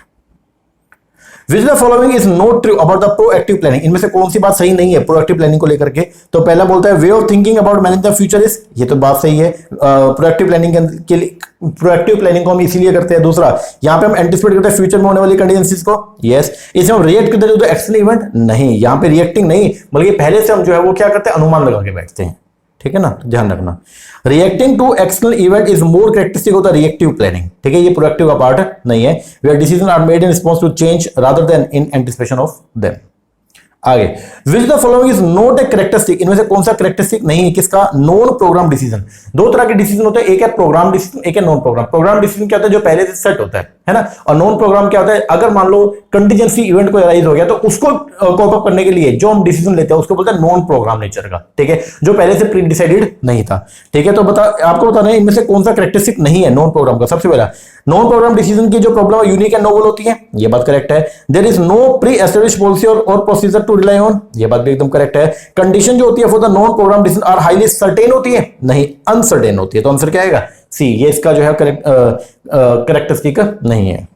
Which the following is not true about the proactive planning? इनमें से कौन सी बात सही नहीं है प्रोएक्टिव प्लानिंग को लेकर के? तो पहला बोलता है way of thinking about manage the future is, ये तो बात सही है। प्रोएक्टिव प्लानिंग के लिए प्रोएक्टिव प्लानिंग को हम इसीलिए करते हैं। दूसरा, यहां पे हम एंटिसिपेट करते हैं फ्यूचर में होने वाली कंडीशंस को। यस। इसमें हम रिएक्ट करते हैं एक्सटर्नल इवेंट, नहीं, यहां पे रिएक्टिंग नहीं बल्कि पहले से हम जो है वो क्या करते हैं, अनुमान लगा के बैठते हैं। ठीक है ना, ध्यान रखना। Reacting to external event is more characteristic of the reactive planning. ठीक है, ये प्रोएक्टिव का पार्ट नहीं है। Where decision are made in response to change rather than in anticipation of them. आगे, which the following is not a characteristic, इनमें से कौन सा कैरेक्टरिस्टिक नहीं है किसका, नॉन प्रोग्राम डिसीजन। दो तरह के डिसीजन होते हैं, एक है प्रोग्राम डिसीजन, एक है नॉन प्रोग्राम। प्रोग्राम डिसीजन क्या होता है, जो पहले से सेट होता है ना, और नॉन प्रोग्राम क्या होता है, अगर मान लो कंटीजेंसी इवेंट को अराइज हो गया तो उसको कोप अप करने के लिए जो हम डिसीजन लेते हैं उसको बोलते हैं नॉन प्रोग्राम नेचर का। ठीक है, जो पहले से प्री डिसाइडेड नहीं था। ठीक है, तो आपको बताना है इनमें से कौन सा कैरेक्टरिस्टिक नहीं है नॉन प्रोग्राम का। सबसे पहला, नॉन प्रोग्राम डिसीजन की जो प्रॉब्लम है यूनिक एंड नोवेल होती है, ये बात करेक्ट है। There is no pre established policy और प्रोसीजर टू रिलाई ऑन, ये बात भी एकदम करेक्ट है। कंडीशन जो होती है for the non program decision are highly certain होती है, नहीं, अनसर्टेन होती है। तो आंसर क्या आएगा, सी, ये इसका जो है कैरेक्टरिस्टिक नहीं है।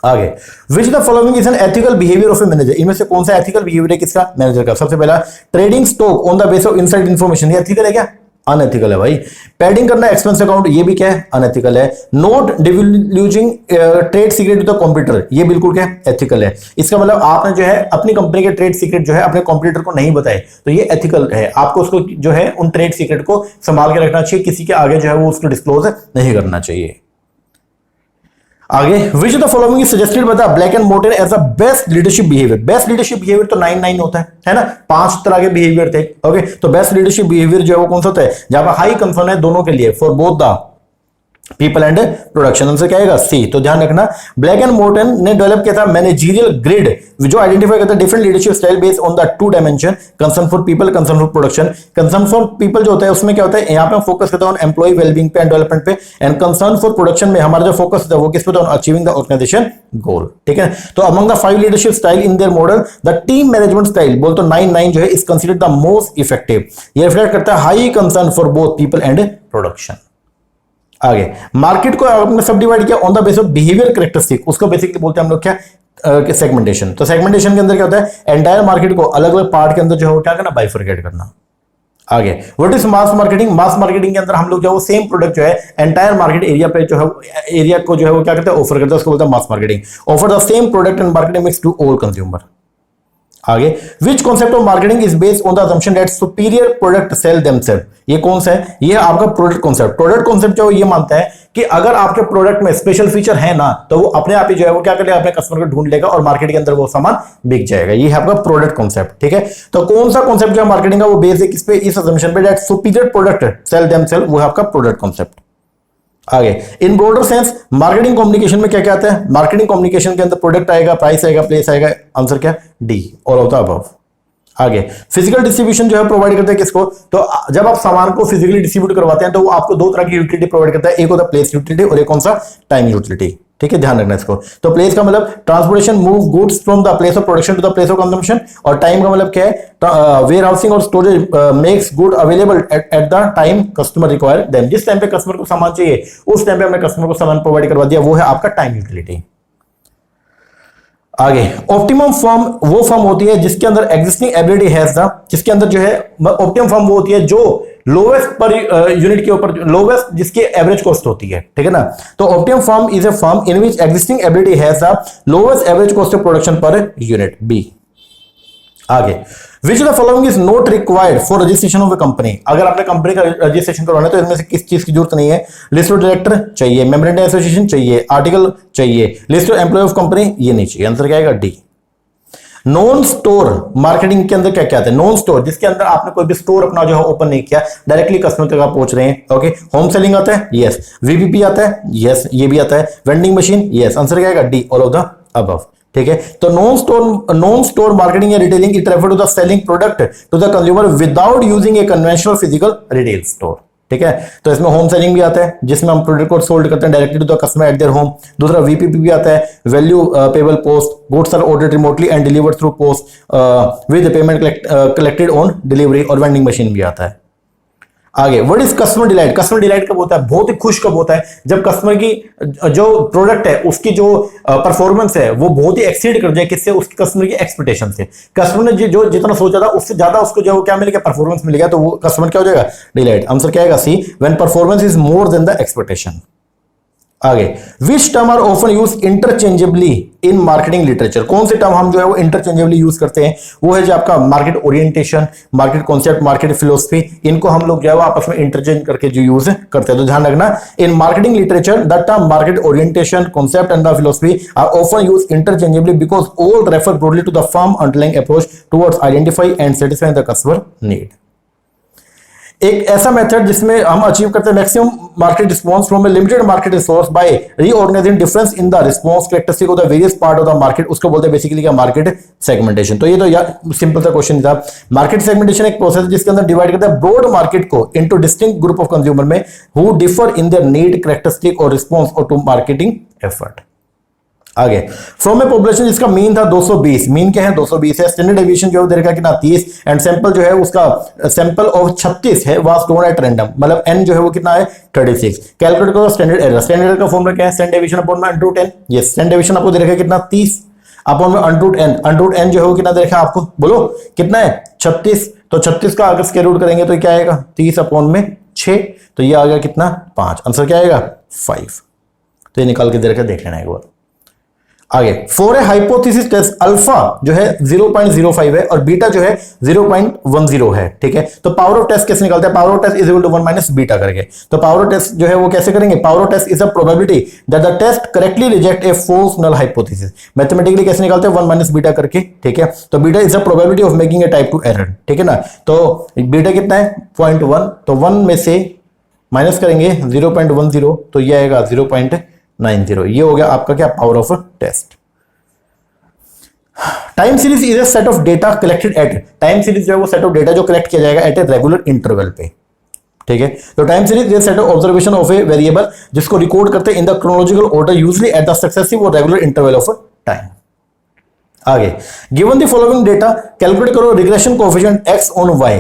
आगे, which the following is an ethical behaviour of a manager, इनमें से कौन सा एथिकल बिहेवियर है किसका, मैनेजर का। सबसे पहला, trading stock on the base of inside information, ये एथिकल है क्या, अनएथिकल है भाई। पैडिंग करना एक्सपेंस अकाउंट, ये भी क्या है, अनएथिकल है। Not divulging trade secret to the competitor, ये बिल्कुल क्या है, एथिकल है। इसका मतलब आपने जो है अपनी कंपनी के ट्रेड सीक्रेट जो है अपने कंप्यूटर को नहीं बताए, तो ये एथिकल है। आपको उसको जो है उन ट्रेड सीक्रेट को संभाल के रखना चाहिए, किसी के आगे जो है वो उसको डिस्क्लोज नहीं करना चाहिए। आगे, which the following is suggested by the Blake and Mouton as the best leadership behaviour. Best leadership behaviour तो 9 होता है ना, 5 तरह के बिहेवियर थे। ओके, तो बेस्ट लीडरशिप बिहेवियर जो है वो कौन सा होता है, जहां पर हाई कंसर्न है दोनों के लिए, for both the people and production. Answer क्या आएगा, सी। तो ध्यान रखना, ब्लैक एंड मोर्टन ने डेवलप किया था मैनेजरियल ग्रिड जो आइडेंटिफाई करता है different leadership style based on the 2 dimension, concern for people, concern for production. Concern for people जो होता है उसमें क्या होता है, यहाँ पे हम फोकस करते हैं एम्प्लॉय वेलबींग पे एंड डेवलपमेंट पे, एंड कंसर्न फॉर प्रोडक्शन में हमारा जो फोकस होता है वो किस पे होता है, अचीविंग द ऑर्गेनाइजेशन गोल। ठीक है, तो among the 5 leadership style in their model the team management style बोल तो 9 जो है is considered the most effective. ये रिफ्लेक्ट करता है high concern for both people and production. आगे, मार्केट को आपने सब डिवाइड किया on the base of behaviour characteristic, उसको बेसिकली बोलते हैं हम लोग क्या, सेगमेंटेशन। तो सेगमेंटेशन के अंदर क्या होता है, एंटायर मार्केट को अलग अलग पार्ट के अंदर जो है क्या करना, बाइफरकेट करना। आगे, what is mass marketing, mass marketing के अंदर हम लोग जो है वो सेम प्रोडक्ट जो है एंटायर मार्केट एरिया पे जो है एरिया को जो है वो क्या करते हैं, ऑफर करते हैं, उसको बोलते हैं mass marketing. Offer the same product and marketing mix to all consumer. आगे, which concept of marketing is based on the assumption that superior product sell themselves. ये कौन सा है? ये आपका प्रोडक्ट कॉन्सेप्ट। प्रोडक्ट कॉन्सेप्ट जो ये मानता है कि अगर आपके प्रोडक्ट में स्पेशल फीचर है ना, तो वो अपने आप ही जो है वो क्या करेगा, अपने कस्टमर को ढूंढ लेगा और मार्केट के अंदर वो सामान बिक जाएगा। ये है आपका प्रोडक्ट कॉन्सेप्ट। ठीक है, तो कौन सा कॉन्सेप्ट जो है मार्केटिंग का वो बेस्ड है किस पे? इस असम्पशन पे that superior product sell themself, वो है आपका प्रोडक्ट कॉन्सेप्ट। आगे, in broader sense marketing communication में क्या क्या आता है? मार्केटिंग कम्युनिकेशन के अंदर प्रोडक्ट आएगा, प्राइस आएगा, प्लेस आएगा। आंसर क्या? डी, और होता है अबव। आगे, फिजिकल डिस्ट्रीब्यूशन जो है प्रोवाइड करते हैं किसको? तो जब आप सामान को फिजिकली डिस्ट्रीब्यूट करवाते हैं तो वो आपको दो तरह की यूटिलिटी प्रोवाइड करता है। एक होता है प्लेस यूटिलिटी और एक कौन सा? Time utility. ठीक है, ध्यान रखना इसको। तो प्लेस का मतलब transportation, move goods from the place of production to the place of consumption, और टाइम का मतलब क्या है? वेयर हाउसिंग और storage makes good available at the time customer require them. जिस टाइम पे कस्टमर को सामान चाहिए उस टाइम पे हमने कस्टमर को सामान प्रोवाइड करवा दिया, वो है आपका टाइम यूटिलिटी। आगे, ऑप्टिमम फॉर्म वो फॉर्म होती है जिसके अंदर एग्जिस्टिंग एबिलिटी हैज द, जिसके अंदर जो है ऑप्टिमम फॉर्म वो होती है जो लोवेस्ट पर यूनिट के ऊपर, लोवेस्ट जिसकी एवरेज कॉस्ट होती है। ठीक है ना, तो optimum form is a form in which existing ability has the lowest average cost of production per unit. B. आगे, which the following is not required for registration of a company. अगर आपने company का registration करवाना है तो इनमें से किस चीज की जरूरत नहीं है? लिस्ट ऑफ डायरेक्टर चाहिए, मेमोरेंडम एसोसिएशन चाहिए, आर्टिकल चाहिए, list of employee of company ये नहीं चाहिए। आंसर क्या आएगा? डी। नॉन स्टोर मार्केटिंग के अंदर क्या क्या आता है? नॉन स्टोर, जिसके अंदर आपने कोई भी स्टोर अपना जो है ओपन नहीं किया, डायरेक्टली कस्टमर तक आप पहुंच रहे हैं। ओके, होम सेलिंग आता है, यस। वीपीपी आता है, यस, ये भी आता है। Vending machine, yes. आंसर क्या आएगा? D, all of the above. ठीक है, तो नॉन स्टोर मार्केटिंग या retailing it refer to the selling product to the consumer without using a conventional physical retail store. ठीक है, तो इसमें होम सेलिंग भी आता है जिसमें हम प्रोडक्ट को सोल्ड करते हैं directly to the customer at their home. दूसरा वीपीपी भी आता है, value payable post, goods are ordered remotely and delivered through post with payment collected on delivery, और वेंडिंग मशीन भी आता है। आगे, what is customer delight? Customer delight कब होता है? बहुत ही खुश कब होता है? जब कस्टमर की जो प्रोडक्ट है उसकी जो परफॉर्मेंस है वो बहुत ही एक्सीड कर जाए किससे? उसकी कस्टमर की एक्सपेक्टेशन से। कस्टमर ने जो जितना सोचा था उससे ज्यादा उसको जो क्या मिल गया? परफॉर्मेंस मिल गया, तो वो कस्टमर क्या हो जाएगा? डिलाइट। आंसर क्या आएगा? C, when performance is more than the expectation. आगे, which term are often use interchangeably in marketing literature? कौन से टर्म हम जो है वो इंटरचेंजेबली यूज करते हैं? वो है जो आपका market orientation, market concept, market philosophy. इनको हम लोग जो है वो आपस में इंटरचेंज करके जो यूज करते हैं। तो ध्यान रखना, in marketing literature the term market orientation, concept and the philosophy are often use interchangeably because all refer broadly to the firm underlying approach towards identify and satisfying the customer need. एक ऐसा method जिसमें हम achieve करते हैं maximum market response from a limited market resource by reorganising difference in the response characteristic of the various part of the market, उसको बोलते हैं basically क्या? Market segmentation. तो ये तो यार सिंपल सा क्वेश्चन था। मार्केट सेगमेंटेशन एक प्रोसेस है जिसके अंदर डिवाइड करता है ब्रॉड मार्केट को into distinct group of consumer में who differ in their need, characteristic और रिस्पांस और टू मार्केटिंग एफर्ट। आगे, फ्रॉम ए पॉपुलेशन जिसका मीन था 220, मीन क्या है? 220 है। स्टैंडर्ड डेविएशन जो है देखा कितना? 30, एंड सैंपल जो है उसका सैंपल ऑफ 36 है, वाज ड्रॉन एट रैंडम, मतलब एन जो है वो कितना है? 36। कैलकुलेट करो स्टैंडर्ड एरर। स्टैंडर्ड एरर का फॉर्मूला क्या है? स्टैंडर्ड डेविएशन अपॉन में under root N. Yes, standard deviation आपको देखा कितना? 30 अपॉन में under root N. Under root N जो है वो कितना देखा आपको? बोलो कितना है? 36। तो 36 का अगर स्क्वायर रूट करेंगे तो क्या आएगा? 30 अपॉन में 6, तो ये आ गया कितना? 5। आंसर क्या आएगा? 5। तो ये निकाल के दे रखा, देख लेना एक बार। आगे, for a hypothesis test alpha जो है 0.05 है और बीटा जो है 0.10 है। ठीक है, तो पावर ऑफ टेस्ट कैसे निकालते हैं? Power of test is equal to 1 minus beta करके। तो पावर ऑफ टेस्ट जो है वो कैसे करेंगे? Power of test is a probability that the test correctly reject a false null hypothesis. Mathematically कैसे निकालते हैं? 1 माइनस बीटा करके। ठीक है, तो beta is a probability of making a type 2 error. ठीक है ना, तो बीटा कितना है? 0.1, तो 1 में से माइनस करेंगे 0.10, तो ये आएगा 0.90। ये हो गया आपका क्या? Power of test. Time series is a set of data collected at, time series जो है वो सेट ऑफ डेटा जो कलेक्ट किया जाएगा एट ए रेगुलर इंटरवल पे। ठीक है, तो time series is set of observation of a variable जिसको रिकॉर्ड करते हैं in the chronological order usually at the successive और रेगुलर इंटरवल ऑफ टाइम। आगे, given the following data calculate करो regression coefficient x on y।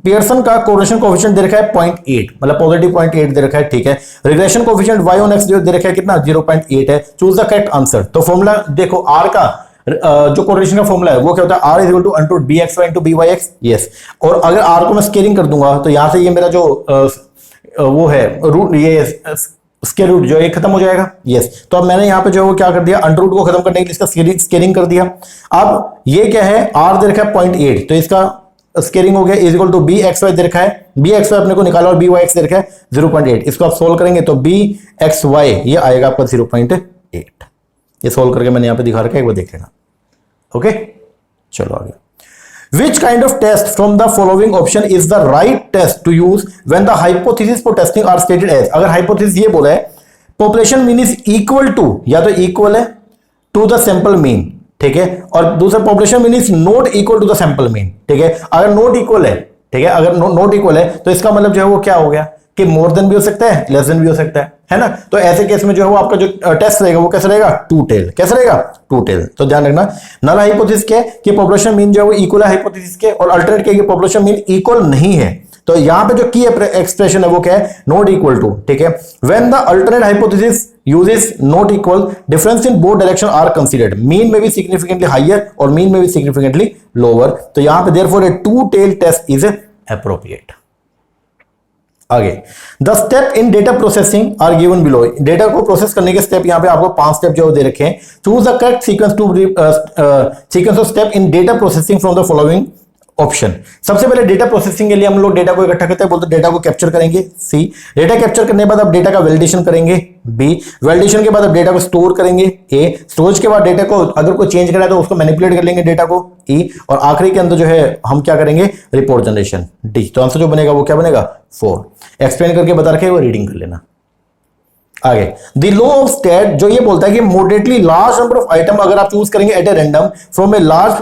Pearson का correlation coefficient दे रखा है 0.8, मतलब पॉजिटिव 0.8 दे रखा है। ठीक है, regression coefficient y on x जो दे रखा है कितना? 0.8 है। Choose the correct answer. तो फॉर्मूला देखो, r का जो कोरिलेशन का फॉर्मूला है वो क्या होता है? r is equal to under root bxy into byx। Yes, और अगर r को मैं स्केलिंग कर दूंगा तो यहां से ये मेरा जो वो है रूट, ये स्क्वायर रूट जो है खत्म हो जाएगा। यस, तो अब मैंने यहां पे जो है वो क्या कर दिया, अंडर रूट को खत्म करने के लिए इसका स्केलिंग कर दिया। अब ये क्या है, आर दे रखा है 0.8, तो इसका स्केलिंग हो गया is equal to B X Y दे रखा है, बी एक्स वाई अपने को निकाला और बी वाई एक्स दे रखा है 0.8। इसको आप सोल्व करेंगे तो बी एक्स वाई ये आएगा आपका 0.8। ये सोल्व करके मैंने यहां पे दिखा रखा है, एक बार देख लेना। ओके, चलो आगे। Which kind of test from the following option is the right test to use when the hypothesis for testing are stated as? अगर hypothesis ये बोला है population mean is equal to, या तो equal है to the sample mean, ठीक है, और दूसरा population mean is not equal to the sample mean, ठीक है। अगर not equal है, ठीक है, अगर not equal है तो इसका मतलब जो है वो क्या हो गया कि मोर देन भी हो सकता है, लेस देन भी हो सकता है ना। तो ऐसे केस में जो है वो आपका जो टेस्ट रहेगा वो कैसा रहेगा, टू टेल। कैसा रहेगा, टू टेल। तो ध्यान रखना, नल हाइपोथेसिस क्या है कि पॉपुलेशन मीन जो है वो इक्वल है हाइपोथेसिस के, और अल्टरनेट क्या है कि पॉपुलेशन मीन इक्वल नहीं है। तो यहां पे जो की एक्सप्रेशन है वो क्या है, नॉट इक्वल टू, ठीक है। When the alternate hypothesis uses not equal, difference in both direction are considered, mean में भी सिग्निफिकेंटली हायर और मीन में भी सिग्निफिकेंटली लोअर। तो यहां पे therefore a two tail test is appropriate. आगे, the step in data processing are given below. Data को प्रोसेस करने के स्टेप यहां पे आपको 5 स्टेप जो दे रखे हैं। Choose the correct sequence of step in data processing from the following option. सबसे पहले डेटा प्रोसेसिंग के लिए हम लोग डेटा को इकट्ठा करते हैं, बोलते डेटा को कैप्चर करेंगे, सी। डेटा कैप्चर करने के बाद आप डेटा का वैलिडेशन करेंगे, बी। वैलिडेशन के बाद आप डेटा को स्टोर करेंगे, ए। स्टोरेज के बाद डेटा को अगर कोई चेंज करा तो उसको मैनिपुलेट कर लेंगे डेटा को, ई। और आखिरी के अंदर जो है हम क्या करेंगे, रिपोर्ट जनरेशन, डी। तो आंसर जो बनेगा वो क्या बनेगा, 4। एक्सप्लेन करके बता रखे वो रीडिंग कर लेना। आगे, द लॉ ऑफ स्टेट जो ये बोलता है कि moderately large number of item अगर आप चूज करेंगे at a random from a large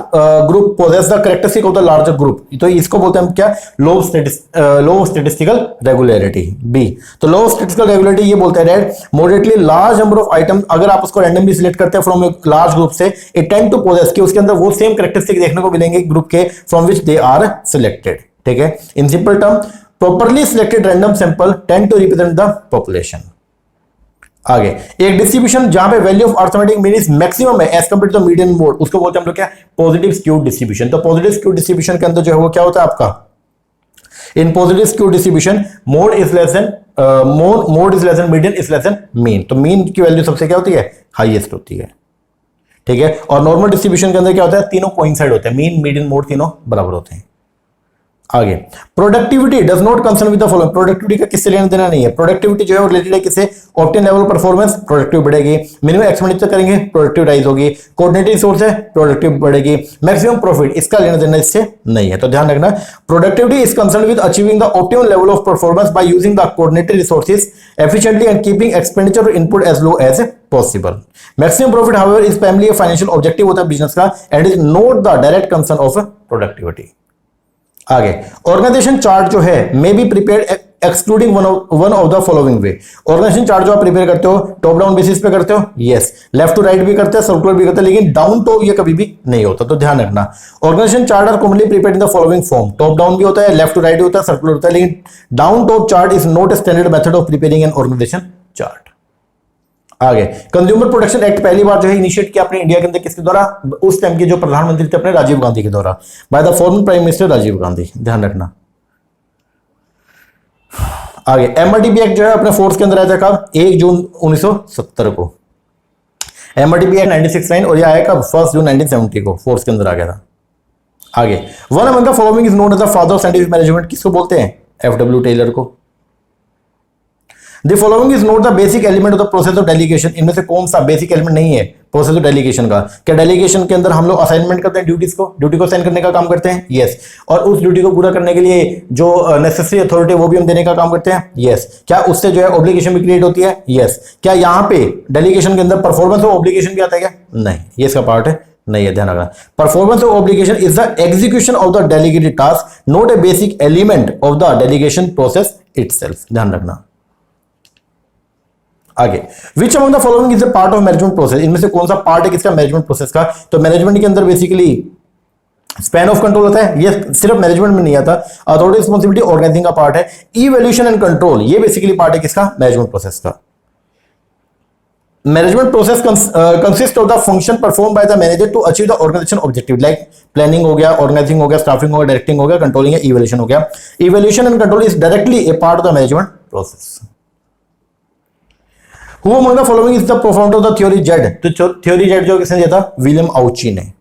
group possess the characteristic of the larger group, तो इसको बोलते हैं हम क्या, law of statistical regularity, B. तो लॉ ऑफ स्टैटिस्टिकल रेगुलरिटी ये बोलता है that moderately large number of item अगर आप उसको रैंडमली सिलेक्ट करते हैं फ्रॉम ए लार्ज ग्रुप से, इट टेंड टू पोजेस कि उसके अंदर वो सेम कैरेक्टरिस्टिक देखने को मिलेंगे ग्रुप के from which they are selected, ठीक है। In simple term, properly selected random sample tend to represent the population. आगे, एक डिस्ट्रीब्यूशन जहां पे value of arithmetic mean is maximum है as compare to the median mode, उसको बोलते हैं हम लोग क्या, पॉजिटिव स्क्यूड डिस्ट्रीब्यूशन। तो पॉजिटिव स्क्यूड डिस्ट्रीब्यूशन के अंदर जो है वो क्या होता है आपका, in positive skewed distribution mode is less than median is less than mean. तो मीन की वैल्यू सबसे क्या होती है, हाईएस्ट होती है, ठीक है। और नॉर्मल डिस्ट्रीब्यूशन के अंदर क्या होता है, तीनों कोइंसाइड होते हैं, मीन मीडियन मोड तीनों बराबर होते हैं। आगे, productivity does not concern with the following. Productivity का किससे लेना देना नहीं है। प्रोडक्टिविटी जो है रिलेटेड है किससे, ऑप्टिमम लेवल परफॉर्मेंस, प्रोडक्टिव बढ़ेगी। मिनिमम एक्सपेंडिचर करेंगे, प्रोडक्टिव राइज होगी। कोऑर्डिनेटेड रिसोर्स है, प्रोडक्टिव बढ़ेगी। मैक्सिमम प्रॉफिट, इसका लेना देना इससे नहीं है। तो ध्यान रखना, productivity is concern with achieving the optimum level of performance by using the coordinated resources efficiently and keeping expenditure input as low as possible. Maximum profit however is primary financial objective होता है business का and is not the direct concern of productivity. आगे, organisation chart जो है may be prepared excluding one of the following way. Organisation chart जो आप prepare करते हो टॉप डाउन बेसिस पे करते हो, यस। लेफ्ट टू राइट भी करते हैं, सर्कुलर भी करते हैं, लेकिन डाउन टॉप ये कभी भी नहीं होता। तो ध्यान रखना, organisation chart are commonly prepared in the following form. Top down भी होता है, लेफ्ट टू राइट भी होता है, सर्कुलर होता है, लेकिन down top chart is not a standard method of preparing an organisation chart. आगे, कंज्यूमर प्रोटेक्शन एक्ट पहली बार जो है इनिशिएट किया अपने इंडिया के अंदर किसके द्वारा, उस टाइम के जो प्रधानमंत्री थे अपने राजीव गांधी के द्वारा, by the former prime minister Rajiv Gandhi. ध्यान रखना। आगे, एमआरटीपी एक्ट जो है अपने फोर्स के अंदर आया था कब, 1 जून 1970 को। एमआरटीपी एक्ट 1969 और ये आया कब, 1 जून 1970 को फोर्स के अंदर आ गया था। आगे, one among the following is known as the father of scientific management, किसको बोलते हैं, एफडब्ल्यू टेलर को। The following is not the basic element of the process of delegation। इनमें से कौन सा बेसिक एलिमेंट नहीं है प्रोसेस ऑफ डेलीगेशन का। क्या डेलीगेशन के अंदर हम लोग असाइनमेंट करते हैं ड्यूटी को साइन करने का काम करते हैं, यस। और उस ड्यूटी को पूरा करने के लिए जो नेसेसरी अथॉरिटी वो भी हम देने का काम करते हैं, यस। क्या उससे जो है ऑब्लिगेशन भी क्रिएट होती है, यस। क्या यहाँ पे डेलीगेशन के अंदर परफॉर्मेंस ऑफ ऑब्लिगेशन भी आता है क्या, नहीं, ये इसका पार्ट है, नहीं है, ध्यान रखना। Performance of obligation is the execution of the delegated task, not a basic element of the delegation process itself. ध्यान रखना। आगे, which among the following is a part of management process. इनमें से कौन सा पार्ट है किसका, मैनेजमेंट प्रोसेस का। तो मैनेजमेंट के अंदर बेसिकली स्पैन ऑफ कंट्रोल होता है, ये सिर्फ मैनेजमेंट में नहीं आता। अथॉरिटी रिस्पॉन्सिबिलिटी ऑर्गेनाइजिंग का पार्ट है। इवैल्यूएशन एंड कंट्रोल ये बेसिकली पार्ट है किसका, मैनेजमेंट प्रोसेस का। Management process consist of the function perform by the manager to achieve the organisation objective, like planning हो गया, ऑर्गेनाइजिंग हो गया, स्टाफिंग हो गया, डायरेक्टिंग हो गया, कंट्रोलिंग, इवैल्यूएशन हो गया। Evaluation and control is directly a part of the management process. Who among the following is the profounder of the theory Z, तो थ्योरी जेड जो किसने दिया था, विलियम आउची ने।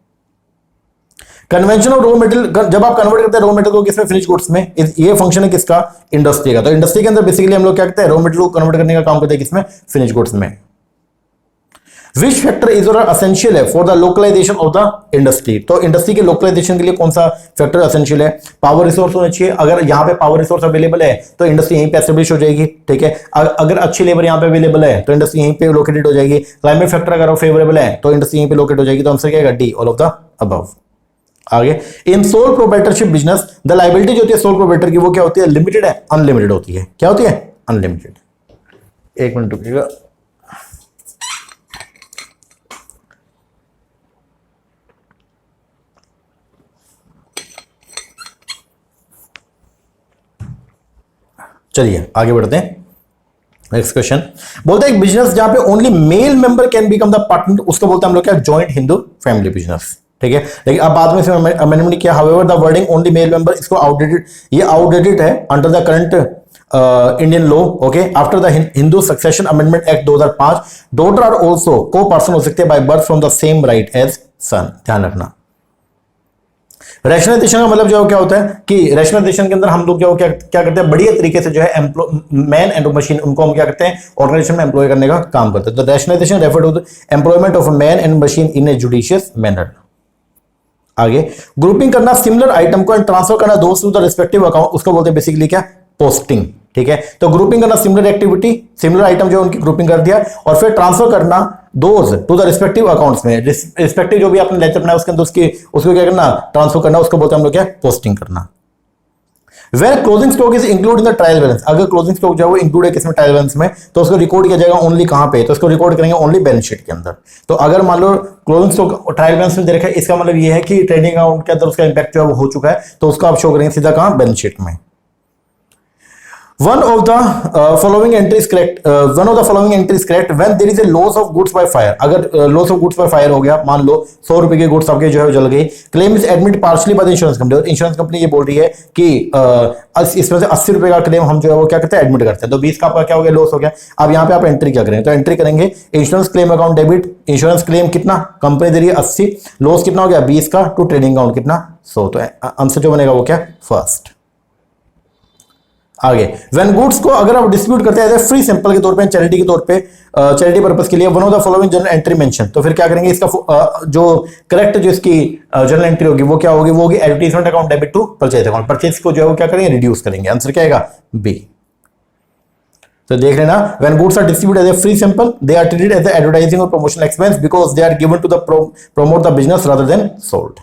कन्वेंशन ऑफ रॉ मटेरियल, जब आप कन्वर्ट करते हैं रॉ मटेरियल को किसमें, फिनिश गुड्स में, ये फंक्शन है किसका, इंडस्ट्री का। तो इंडस्ट्री के अंदर बेसिकली हम लोग क्या करते हैं, रॉ मटेरियल को कन्वर्ट करने का काम करते हैं किसमें, फिनिश गुड्स में। विच फैक्टर इज असेंशियल है for the localisation of the industry, तो इंडस्ट्री के लोकलाइजेशन के लिए कौन सा फैक्टर असेंशियल है, पावर रिसोर्स होना चाहिए। अगर यहाँ पे पावर रिसोर्स अवेलेबल है तो इंडस्ट्री यहीं पे एस्टेब्लिश हो जाएगी, ठीक है। अगर अच्छी लेबर यहाँ पे अवेलेबल है तो इंडस्ट्री यहीं पे लोकेटेड हो जाएगी। क्लाइमेट फैक्टर अगर फेवरेबल है तो इंडस्ट्री यहीं पे लोकेट हो जाएगी। तो आंसर क्या है, D, all of the above. आगे, in sole proprietorship business the liability जो होती है सोल प्रोप्राइटर की, वो क्या होती है, लिमिटेड है, अनलिमिटेड होती है। क्या होती है, अनलिमिटेड। एक मिनट रुकिएगा। चलिए आगे बढ़ते हैं। नेक्स्ट क्वेश्चन बोलते हैं एक बिजनेस जहां पे only male member can become the partner, उसको बोलते हैं हम लोग क्या, जॉइंट हिंदू फैमिली बिजनेस, ठीक है। लेकिन अब बाद में इसमें अमेंडमेंट किया, however the wording only male member, इसको आउटडेटेड, ये आउटडेटेड है under the current Indian law, okay. After the Hindu succession amendment act 2005, daughter are also coparcener हो सकते हैं by birth from the same right as son, ध्यान रखना। Rationalisation का मतलब जो क्या होता है कि रैशनलाइजेशन के अंदर हम लोग जो क्या करते हैं, बढ़िया तरीके से जो है मैन एंड मशीन, उनको हम क्या करते हैं, ऑर्गेनाइजेशन में एम्प्लॉय करने का काम करते हैं। तो rationalisation refer to the employment of man and machine in a judicious manner. आगे, ग्रुपिंग करना सिमिलर आइटम को एंड ट्रांसफर करना दोस्त टू द रिस्पेक्टिव अकाउंट, उसको बोलते हैं बेसिकली क्या, पोस्टिंग, ठीक है। तो ग्रुपिंग करना सिमिलर एक्टिविटी, सिमिलर आइटम जो उनकी ग्रुपिंग कर दिया, और फिर ट्रांसफर करना those two the respective accounts में, रिस्पेक्टिव जो भी आपने लेटर बनाया उसके अंदर उसको क्या करना, ट्रांसफर करना, उसको बोलते हैं हम लोग क्या, पोस्टिंग करना। Where closing stock is include in the trial balance, अगर क्लोजिंग स्टॉक जो है वो इंक्लूड है किसमें, ट्रायल बैलेंस में, तो उसको रिकॉर्ड किया जाएगा ओनली कहां पे, तो उसको रिकॉर्ड करेंगे ओनली बैलेंस शीट के अंदर। तो अगर मान लो क्लोजिंग स्टॉक ट्रायल बैलेंस में दे रखा है, इसका मतलब ये है कि ट्रेडिंग अकाउंट के अंदर उसका इंपैक्ट जो है वो हो चुका है, तो उसको आप शो करेंगे सीधा कहां, बैलेंस शीट में। One of the following entry is correct. One of the following entry is correct when there is a loss of goods by fire. अगर loss of goods by fire हो गया, मान लो 100 रुपए के गुड्स आपके जो है जल गई, claim is admit partially by the insurance company, और इंश्योरेंस कंपनी ये बोल रही है कि इसमें से 80 रुपए का क्लेम हम जो है वो क्या करते हैं, एडमिट करते हैं। तो 20 का आपका क्या हो गया, लॉस हो गया। अब यहाँ पे आप एंट्री क्या करेंगे, तो एंट्री करेंगे insurance claim account debit, insurance claim कितना, कंपनी दे रही है 80, लॉस कितना हो गया 20 का, टू ट्रेडिंग अकाउंट कितना 100। तो आंसर जो बनेगा वो क्या, फर्स्ट। आगे, व्हेन गुड्स को अगर आप डिस्ट्रीब्यूट करते हैं फ्री सैंपल के तौर पे, चैरिटी के तौर पे, चैरिटी पर्पस के लिए, one of the following general entry mention, तो फिर क्या करेंगे, इसका जो करेक्ट जो इसकी जनरल एंट्री होगी वो क्या होगी, वो होगी advertisement account debit to purchase account, purchase को जो है वो क्या करेंगे, रिड्यूस करेंगे। आंसर क्या आएगा, बी। तो देख लेना, when goods are distributed as a free sample they are treated as advertising और promotional expense because they are given to the promote the business rather than sold.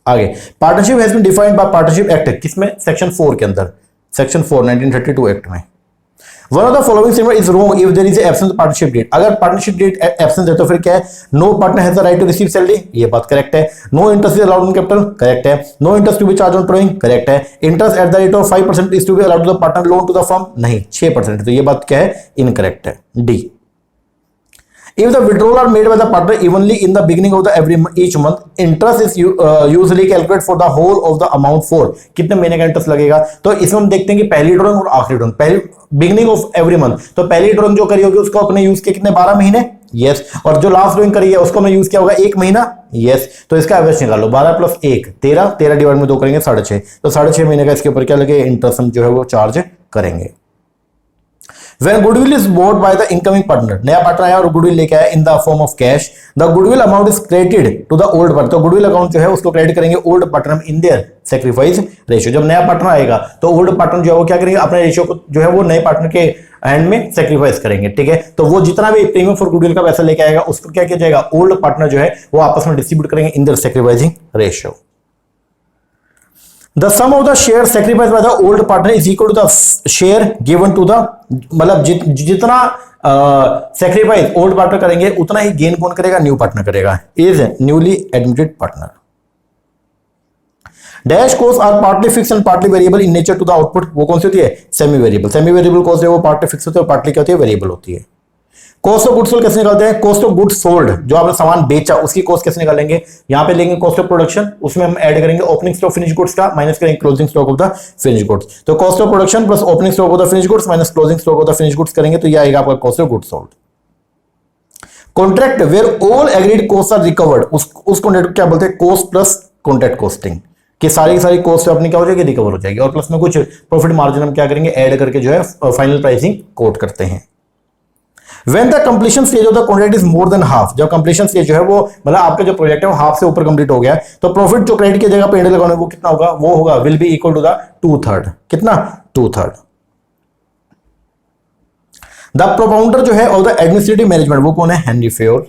आगे, partnership has been defined by partnership act, किसमें, section 4 के अंदर, section 4 1932 act में। One of the following statement is wrong if there is absence of partnership deed, अगर partnership deed absence है तो फिर क्या है, no partner has the right to receive salary, ये बात करेक्ट है। No interest is allowed in capital, correct है। No interest to be charge on drawing, correct है। Interest at the rate of 5% is to be allowed to the partner loan to the firm, नहीं 6%, तो ये बात क्या है, incorrect है, D. If the withdrawal are made by the partner evenly in the beginning of each month, interest is usually calculated for the whole of the amount for, कितने महीने का इंटरेस्ट लगेगा, तो इसमें हम देखते हैं कि पहली ड्रॉइंग और आखिरी ड्रॉइंग, पहली बिगिनिंग ऑफ एवरी मंथ, तो पहली ड्रॉइंग जो करी होगी उसको अपने यूज के कितने, 12 महीने, यस। और जो लास्ट ड्रॉइंग करी है उसको हमने यूज किया होगा 1 महीना, यस। तो इसका एवरेज निकालो, 12 + 1 13, 13 डिवाइड में 2 करेंगे 6.5, तो 6.5 महीने का इसके ऊपर क्या लगे, इंटरेस्ट हम जो है वो चार्ज करेंगे। When goodwill is bought by the incoming partner, नया पार्टनर आया और गुडविल लेके आया in the form of cash, the goodwill amount is credited to the old partner, तो गुडविल अकाउंट जो है उसको क्रेडिट करेंगे old partner in their sacrifice ratio. जब नया पार्टनर आएगा तो ओल्ड पार्टनर जो है वो क्या करेंगे, अपने रेशियो को जो है वो नए पार्टनर के एंड में सैक्रिफाइस करेंगे, ठीक है। तो वो जितना भी प्रीमियम फॉर गुडविल का पैसा लेके आएगा उसको क्या किया जाएगा, ओल्ड पार्टनर जो है वो आपस में डिस्ट्रीब्यूट करेंगे in their sacrificing ratio. The sum of the share sacrificed by the old partner is equal to the share given to the, मतलब जितना सैक्रिफाइस ओल्ड पार्टनर करेंगे उतना ही गेन कौन करेगा, न्यू पार्टनर करेगा, is newly admitted partner. Dash cost are partly fix and partly variable in nature to the output, वो कौन सी होती है, semi variable. Semi variable cost है वो पार्टली फिक्स होती है और पार्टली क्या होती है, वेरिएबल होती है। कॉस्ट ऑफ गुड्स सोल्ड कैसे निकालते हैं, कॉस्ट ऑफ गुड्स सोल्ड, जो आपने सामान बेचा उसकी कॉस्ट कैसे निकालेंगे, यहां पे लेंगे कॉस्ट ऑफ प्रोडक्शन, उसमें हम ऐड करेंगे ओपनिंग स्टॉक फिनिश गुड्स का, माइनस करेंगे closing stock of the finish goods. तो cost of production plus opening stock of the finish goods minus closing stock of the finish goods करेंगे तो ये आएगा आपका cost of goods sold. Contract where all agreed cost are recovered, उस contract को क्या बोलते हैं, कॉस्ट प्लस कॉन्ट्रैक्ट कॉस्टिंग, कि सारी की सारी कॉस्ट अपनी क्या हो जाएगी, रिकवर हो जाएगी, और प्लस में कुछ प्रॉफिट मार्जिन हम क्या करेंगे, ऐड करके जो है फाइनल प्राइसिंग कोट करते हैं। When the completion stage of the contract is more than half, जब completion stage जो है वो मतलब आपका जो प्रोजेक्ट है वो हाफ से ऊपर कंप्लीट हो गया है, तो प्रॉफिट जो क्रेडिट की जगह पे एंड लगाने वो कितना होगा, वो होगा will be equal to the 2/3, कितना 2/3। द प्रोपाउंडर जो है ऑफ द एडमिनिस्ट्रेटिव मैनेजमेंट वो कौन है, Henry Fayol.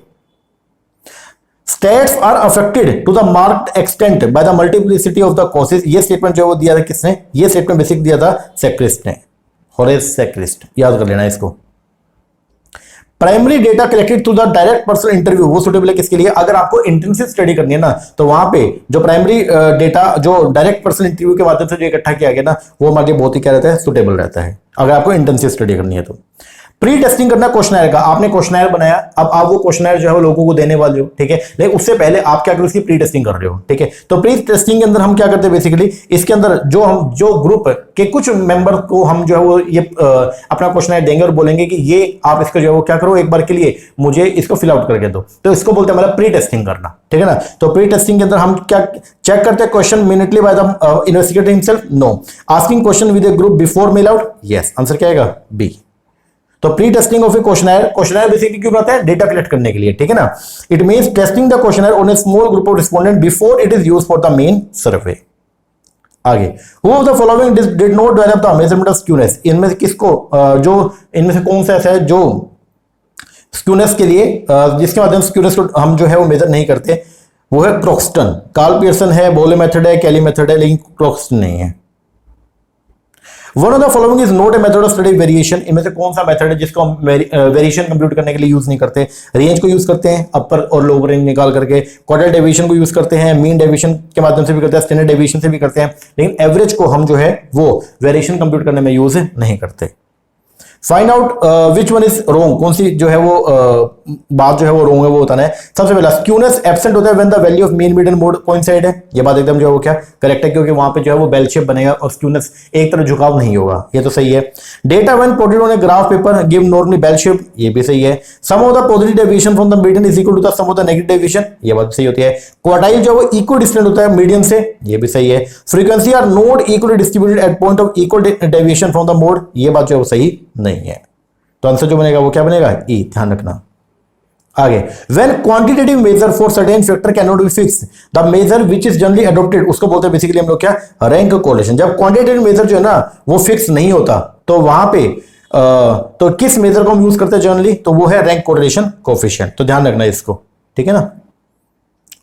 States are affected to the marked extent by the multiplicity of the causes, ये स्टेटमेंट जो है वो दिया था किसने, ये स्टेटमेंट बेसिक दिया था सेक्रिस्ट ने, होरेस सेक्रिस्ट, याद कर लेना इसको। Primary data collected through the direct personal interview, वो सुटेबल है किसके लिए, अगर आपको इंटेंसिव स्टडी करनी है ना, तो वहां पे जो प्राइमरी डेटा जो डायरेक्ट पर्सनल इंटरव्यू के माध्यम से जो इकट्ठा किया गया ना, वो हमारे लिए बहुत ही क्या रहता है, सुटेबल रहता है अगर आपको इंटेंसिव स्टडी करनी है तो। प्री टेस्टिंग करना क्वेश्चनर का, आपने क्वेश्चनर बनाया, अब आप वो क्वेश्चनर जो है वो लोगों को देने वाले हो, ठीक है, लेकिन उससे पहले आप क्या करो, उसकी प्री टेस्टिंग कर रहे हो, ठीक है। तो प्री टेस्टिंग के अंदर हम क्या करते हैं, बेसिकली इसके अंदर जो ग्रुप के कुछ मेंबर को हम जो है वो ये अपना क्वेश्चनर देंगे और बोलेंगे कि ये आप इसको जो है वो क्या करो, एक बार के लिए मुझे इसको फिल आउट करके दो, तो इसको बोलते हैं मतलब प्री टेस्टिंग करना, ठीक है ना। तो प्री टेस्टिंग के अंदर हम क्या चेक करते हैं, question minutely by the investigator himself, no. Asking question with a group before mail out, yes, answer क्या आएगा, बी। तो pre testing of a questionnaire basically क्यों बनाता है, डेटा कलेक्ट करने के लिए, ठीक है ना। It means testing the questionnaire on a small group of respondent before it is used for the main survey. आगे, who of the following did not develop the measurement of skewness, इनमें से किसको जो इनमें से कौन सा ऐसा है जो स्क्यूनेस के लिए जिसके माध्यम से स्क्यूनेस को हम जो है वो मेजर नहीं करते, वो है क्रोक्सटन। कार्ल पियर्सन है, बोले मेथड है, कैली मेथड है, लेकिन क्रोक्सटन नहीं है। One of the following is not a method of study variation, इनमें से कौन सा मेथड है जिसको हम वेरिएशन कंप्यूट करने के लिए यूज नहीं करते, रेंज को यूज करते हैं, अपर और लोअर रेंज निकाल करके, क्वार्टाइल डेविएशन को यूज करते हैं, मीन डेविएशन के माध्यम से भी करते हैं, स्टैंडर्ड डेविएशन से भी करते हैं, लेकिन एवरेज को हम जो है वो वेरिएशन कंप्यूट करने में यूज नहीं करते। Find out which one is wrong, कौन सी जो है वो बात जो है वो रोंग है वो बताना है। सबसे पहला, स्क्यूनेस एब्सेंट होता है when the value of mean median mode coincide है, ये बात एकदम जो है वो क्या करेक्ट है, क्योंकि वहां पे जो है वो बेल शेप बनेगा और स्क्यूनेस एक तरफ झुकाव नहीं होगा, ये तो सही है। Data when plotted on a graph paper give normally bell shape, ये भी सही है। Sum of the positive deviation from the median is equal to the sum of the negative deviation, ये बात सही होती है। क्वार्टाइल जो है वो इक्वल डिस्टेंट होता है मीडियन से, ये भी सही है। Frequency are not equally distributed at point of equal deviation from the mode, ये बात जो है वो सही नहीं है। तो आंसर जो बनेगा वो क्या बनेगा, ई, ध्यान रखना। आगे, when quantitative measure for certain factor can not be fixed, the measure which is generally adopted, उसको बोलते हैं बेसिकली हम लोग क्या, रैंक कोरिलेशन। जब क्वांटिटेटिव मेजर जो है ना वो फिक्स नहीं होता, तो वहां पे तो किस मेजर को हम यूज करते हैं जनरली, तो वो है रैंक कोरिलेशन कोएफिशिएंट, तो ध्यान रखना इसको, ठीक है ना।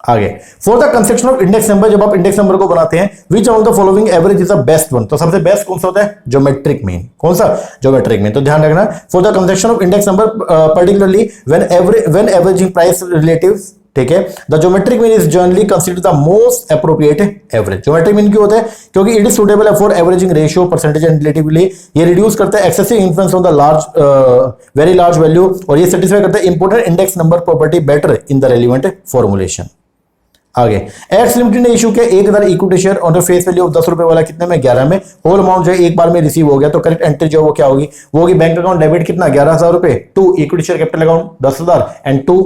आगे, for the construction of index number, जब आप इंडेक्स नंबर को बनाते हैं, विच of the following average is the best one, तो सबसे बेस्ट कौन सा होता है, ज्योमेट्रिक मीन, कौन सा, ज्योमेट्रिक मीन। तो ध्यान रखना, for the construction of index number particularly when averaging price relatives, ठीक है, the geometric mean is generally considered the most appropriate average. Geometric mean क्यों होता है, क्योंकि it is suitable for averaging ratio, percentage and relatively, ये reduce करता है excessive influence on the large very large value, और ये सेटिस्फाई करता है important index number property better in the relevant formulation. आगे, एक्स लिमिटेड ने इशू किया 1000 equity share on face value of 10 रुपए वाला, कितने में, 11 में, होल अमाउंट जो है एक बार में रिसीव हो गया, तो करेक्ट एंट्री जो वो क्या होगी, वो होगी बैंक अकाउंट डेबिट कितना, 11,000 रुपए, to equity share capital account 10,000 and to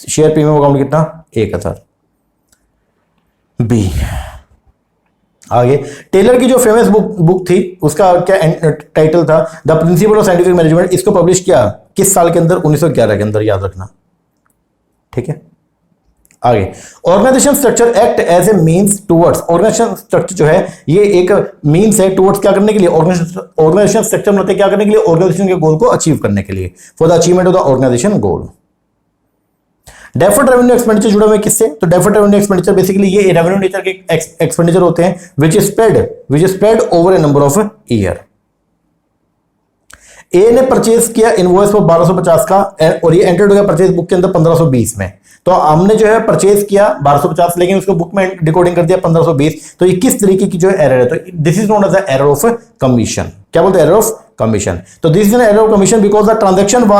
share premium account कितना, 1000। बी। आगे, टेलर की जो फेमस बुक थी उसका क्या टाइटल था, the principle of scientific management, इसको पब्लिश किया किस साल के अंदर, 1911 के अंदर, याद रखना, ठीक है। आगे, organisation structure act as a means towards, organisation structure जो है ये एक मींस है टुवर्ड्स क्या करने के लिए, ऑर्गेनाइजेशन स्ट्रक्चर में होते क्या करने के लिए, ऑर्गेनाइजेशन के गोल को अचीव करने के लिए, for the achievement of the organisation goal. Deferred revenue expenditure जुड़े हुए किससे, तो डेफर्ड रेवेन्यू एक्सपेंडिचर बेसिकली ये रेवेन्यू नेचर के एक्सपेंडिचर होते हैं which is spread over a number of year. A ने परचेज किया इनवॉइस फॉर 1250 का, और ये एंटर्ड हो गया परचेज बुक के अंदर 1520 में, तो हमने जो है परचेज किया 1250, लेकिन उसको बुक में डिकोडिंग कर दिया 1520, तो ये किस तरीके की जो है एरर है, तो this is known as the error of commission. क्या बोलते हैं, एरर ऑफ कमीशन। तो this is an error of commission because the transaction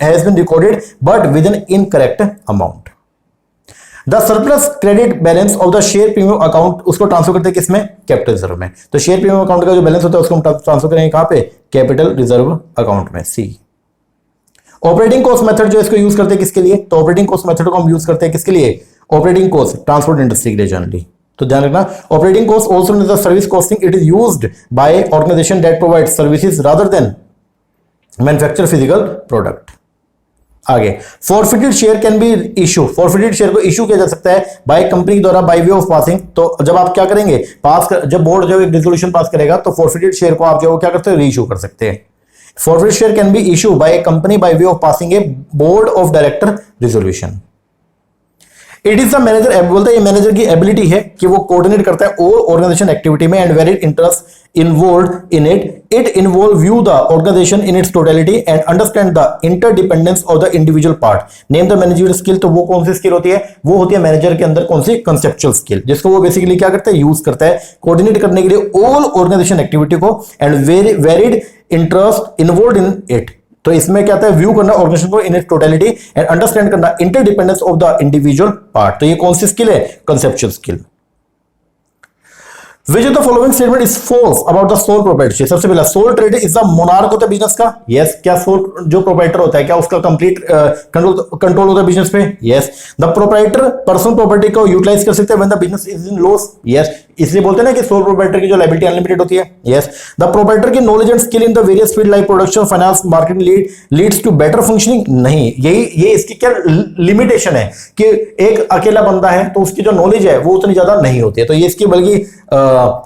has been recorded but with an incorrect amount. The surplus credit balance of the share premium account, उसको transfer करते हैं किसमें, capital reserve में। तो share premium account का जो balance होता है उसको हम ट्रांसफर करेंगे कहां पे, कैपिटल रिजर्व अकाउंट में, सी। ऑपरेटिंग कॉस्ट मेथड जो इसको यूज करते हैं किसके लिए, तो ऑपरेटिंग कॉस्ट मेथड को हम यूज करते हैं किसके लिए, ऑपरेटिंग कॉस्ट ट्रांसपोर्ट इंडस्ट्री के लिए जनरली। तो ध्यान रखना, operating cost also known as the service costing, it is used by organization that provide services rather than manufacture physical product. आगे, forfeited share can be issue, forfeited share को issue किया जा सकता है बाय कंपनी द्वारा by way of passing. तो जब आप क्या करेंगे, जब बोर्ड जो एक रेजोल्यूशन पास करेगा तो फॉरफिटेड शेयर को आप जो क्या करते हो, रीइशू कर सकते हैं। Forfeited share can be issue by company by way of passing A board of director resolution. It is the manager, बोलते हैं मैनेजर की एबिलिटी है कि वो कोऑर्डिनेट करता है ऑल ऑर्गेनाइजेशन एक्टिविटी में and varied interest involved in it. It involve view the organisation in its totality and understand the interdependence of the individual part. Name the managerial skill, तो वो कौन सी स्किल होती है, वो होती है मैनेजर के अंदर कौन सी, कंसेप्चुअल स्किल, जिसको वो बेसिकली क्या करता है, यूज करता है कोऑर्डिनेट करने के लिए ऑल ऑर्गेनाइजेशन एक्टिविटी को and varied interest involved in it. तो इसमें क्या आता है, व्यू करना ऑर्गेनाइजेशन को in its totality and understand करना interdependence of the individual part. तो ये कौन सी स्किल है, conceptual skill. Which of the following statement is false about the sole proprietorship? सबसे पहला, sole trader is the monarch होता है बिजनेस का, yes। क्या sole जो प्रोप्राइटर होता है क्या उसका कंप्लीट कंट्रोल होता है बिजनेस पे, yes। The proprietor personal property को यूटिलाइज कर सकते हैं when the business is in loss, yes। इसलिए बोलते हैं ना कि सोल प्रोप्राइटर की जो लायबिलिटी अनलिमिटेड होती है, yes। द प्रोप्राइटर की knowledge and skill in the various field like production, finance, marketing leads to better functioning, नहीं, ये इसकी क्या लिमिटेशन है कि एक अकेला बंदा है तो उसकी जो नॉलेज है वो उतनी ज्यादा नहीं होती है। तो ये इसकी बल्कि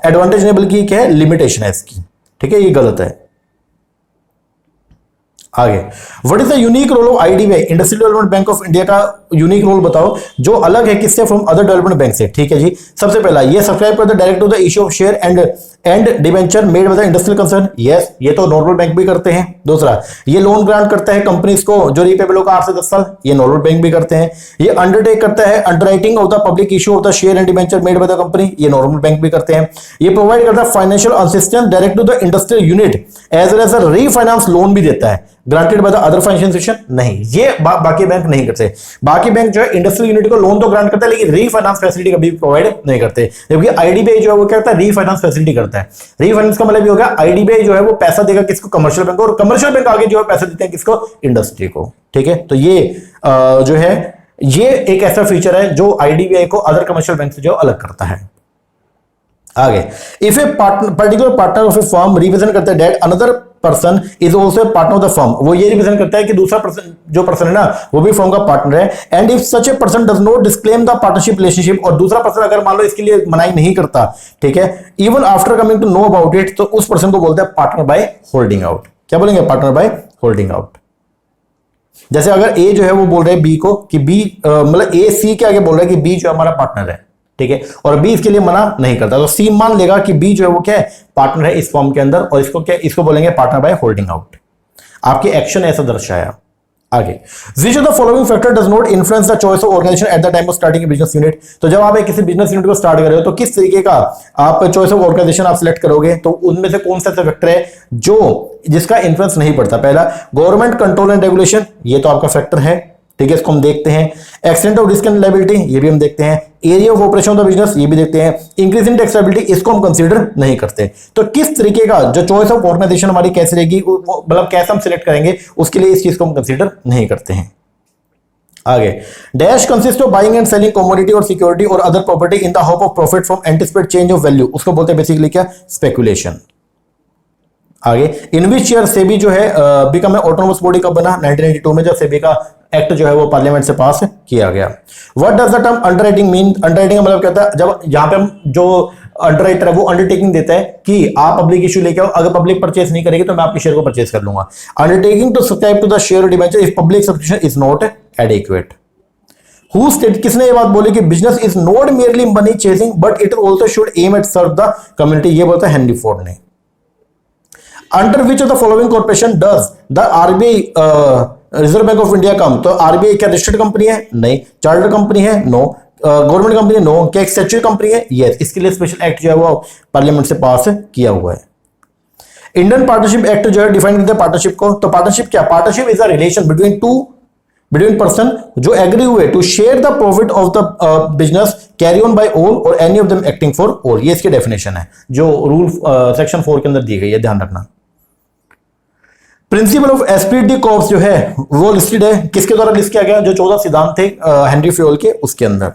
एडवांटेज नहीं बल्कि क्या है, लिमिटेशन है इसकी, ठीक है, ये गलत है। आगे, what is the unique role of IDBI, industrial development bank of India का यूनिक रोल बताओ जो अलग है किससे, फ्रॉम अदर डेवलपमेंट बैंक से, ठीक है जी। सबसे पहला, ये सब्सक्राइब कर the direct to the issue of share and debenture made by the industrial concern, yes, ये तो नॉर्मल बैंक भी करते हैं। दूसरा, ये लोन ग्रांट करता है कंपनीज को जो रिपेबल होगा 8 से 10 साल, ये नॉर्मल बैंक भी करते हैं। ये अंडरटेक करता है underwriting of the public issue of the share and debenture made by the company, ये नॉर्मल बैंक भी करते हैं। ये प्रोवाइड करता है financial assistance direct to the industrial unit as well as a refinance loan भी देता है granted by the other financial institution, नहीं, ये बाकी बैंक नहीं करते। बाकी बैंक जो है इंडस्ट्रियल यूनिट को लोन तो ग्रांट करता है लेकिन रीफाइनेंस फैसिलिटी कभी प्रोवाइड नहीं करते, जबकि आईडीबीआई जो है वो क्या करता है, रीफाइनेंस फैसिलिटी करता है। रीफाइनेंस का मतलब ये होगा आईडीबीआई जो है वो पैसा देगा किसको, कमर्शियल बैंक को, और कमर्शियल बैंक आगे जो है पैसा देते हैं किसको, इंडस्ट्री को, ठीक है। तो ये जो है ये एक ऐसा फीचर है जो आईडीबीआई को अदर कमर्शियल बैंक से जो अलग करता है। आगे, if a particular partner of A firm represent करता है that another person is also a partner of the firm, वो ये रिप्रेजेंट करता है कि दूसरा पर्सन जो पर्सन है ना वो भी फर्म का पार्टनर है। And if such a person does not disclaim the partnership relationship, और दूसरा पर्सन अगर मान लो इसके लिए मनाई नहीं करता, ठीक है, even after coming to know about it, तो उस पर्सन को बोलते हैं पार्टनर बाय होल्डिंग आउट। क्या बोलेंगे, पार्टनर बाय होल्डिंग आउट। जैसे अगर ए जो है वो बोल रहे हैं बी को कि बी मतलब ए सी के आगे बोल रहा है कि बी जो हमारा पार्टनर है, ठीक है, और बी इसके लिए मना नहीं करता, तो सी मान लेगा कि बी जो है वो क्या है, पार्टनर है इस फॉर्म के अंदर, और इसको क्या, इसको बोलेंगे पार्टनर बाय होल्डिंग आउट। आपके एक्शन ऐसा दर्शाया। आगे, which of the following factor does not influence the choice of organization at the time of starting a business unit? तो जब आप एक किसी बिजनेस यूनिट को स्टार्ट कर रहे हो तो किस तरीके का आप चॉइस ऑफ ऑर्गेनाइजेशन आप सिलेक्ट करोगे, तो उनमें से कौन सा ऐसा फैक्टर है जो जिसका इन्फ्लुएंस नहीं पड़ता। पहला, गवर्नमेंट कंट्रोल एंड रेगुलेशन, ये तो आपका फैक्टर है, ठीक है, इसको हम देखते हैं। Extent of risk and liability, ये भी हम देखते हैं। Area of operation of the business, ये भी देखते हैं। इंक्रीज इन टैक्सेबिलिटी, इसको हम कंसीडर नहीं करते। तो किस तरीके का जो चॉइस ऑफ ऑर्गेनाइजेशन हमारी कैसे रहेगी, मतलब कैसे हम सिलेक्ट करेंगे, उसके लिए इस चीज को हम कंसीडर नहीं करते हैं। आगे, dash consist of buying and selling commodity और सिक्योरिटी और other property in the hope of profit from anticipate change of value, उसको बोलते हैं बेसिकली क्या, स्पेकुलेशन। आगे, इन विच ईयर सेबी जो है बिकम ए ऑटोनोमस बॉडी कब बना, 1992 में, जब सेबी का एक्ट जो है वो पार्लियामेंट से पास किया गया। What does the term underwriting mean, underwriting का मतलब कहता है जब यहां पे हम जो अंडरराइटर है वो अंडरटेकिंग देता है कि आप पब्लिक इशू लेके आओ, अगर पब्लिक परचेस नहीं करेगी तो मैं आपके शेयर को परचेस कर लूंगा। Undertaking to subscribe to the share debenture if public subscription is not adequate. Who state, किसने ये बात बोली कि business is not merely money chasing but it also should aim at serve the community, ये बोलता है हेनरी फोर्ड ने। Under which of the following corporation does the RBI Reserve Bank of India come, तो RBI क्या registered company है, नहीं। Chartered company है, no. Government company है, नो। क्या एक स्टैट्यूटरी कंपनी है, यस। इसके लिए स्पेशल एक्ट जो है वो पार्लियामेंट से पास किया हुआ है। इंडियन पार्टनरशिप एक्ट जो है डिफाइन करता है पार्टनरशिप को, तो पार्टनरशिप क्या, partnership is a relation between person जो एग्री हुए to share the profit of the business carry on by all or any of them acting for all, ये इसकी डेफिनेशन है जो रूल सेक्शन 4 के अंदर दी गई है, ध्यान रखना। Principle of Esprit D corps जो है वो लिस्टेड है, किसके द्वारा लिस्ट किया गया? जो 14 सिद्धांत थे हेनरी फ्योल के, उसके अंदर।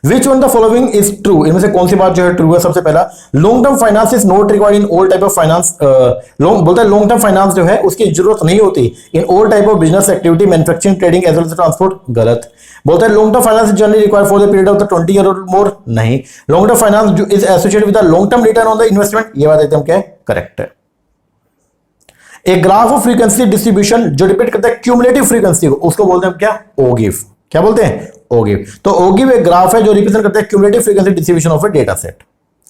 Which one the following is true? इनमें से कौन सी बात जो है ट्रू है? सबसे पहला, long term finance is not required in all type of finance. बोलता है लॉन्ग टर्म फाइनेंस जो है उसकी जरूरत नहीं होती in all type of business activity, manufacturing, trading as well as transport. गलत। बोलता है long term finance is generally required for the period of the 20 year और मोर। नहीं। Long term finance is associated with the long term return on the investment. ये बात एकदम क्या है? करेक्ट है। एक ग्राफ ऑफ फ्रीक्वेंसी डिस्ट्रीब्यूशन जो डिपेंड करता है क्यूमुलेटिव फ्रीक्वेंसी को, उसको बोलते हैं क्या? ओगिव। क्या बोलते हैं? ओगिव। तो ओगिव एक ग्राफ है जो रिप्रेजेंट करता है cumulative frequency distribution of a data set.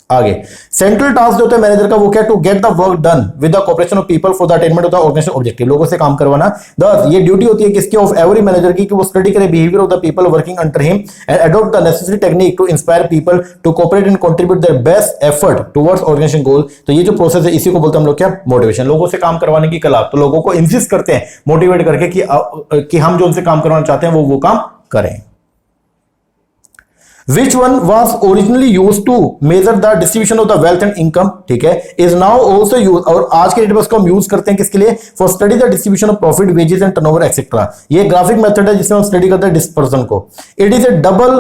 आगे, सेंट्रल टास्क जो होता है मैनेजर का वो क्या? To get the work done with the cooperation of people for the attainment of the organisation objective. लोगों से काम करवाना। दस, ये ड्यूटी होती है किसकी? ऑफ एवरी मैनेजर की, कि वो स्टडी करे behaviour of the people working under him and adopt the necessary technique to inspire people to cooperate and contribute their best effort towards organization goal. तो ये जो प्रोसेस है इसी को बोलते हैं हम लोग क्या? मोटिवेशन। लोगों से काम करवाने की कला। तो लोगों को इंसिस्ट करते हैं मोटिवेट करके कि हम जो उनसे काम करवाना चाहते हैं वो काम करें। Which one was originally used to measure the distribution of the wealth and income? ठीक है, is now also used, और आज के डेट में उसको हम यूज करते हैं किसके लिए? For study the distribution of profit, wages and turnover etc. ये ग्राफिक मेथड है जिसमें हम स्टडी करते हैं डिस्पर्सन को। It is a double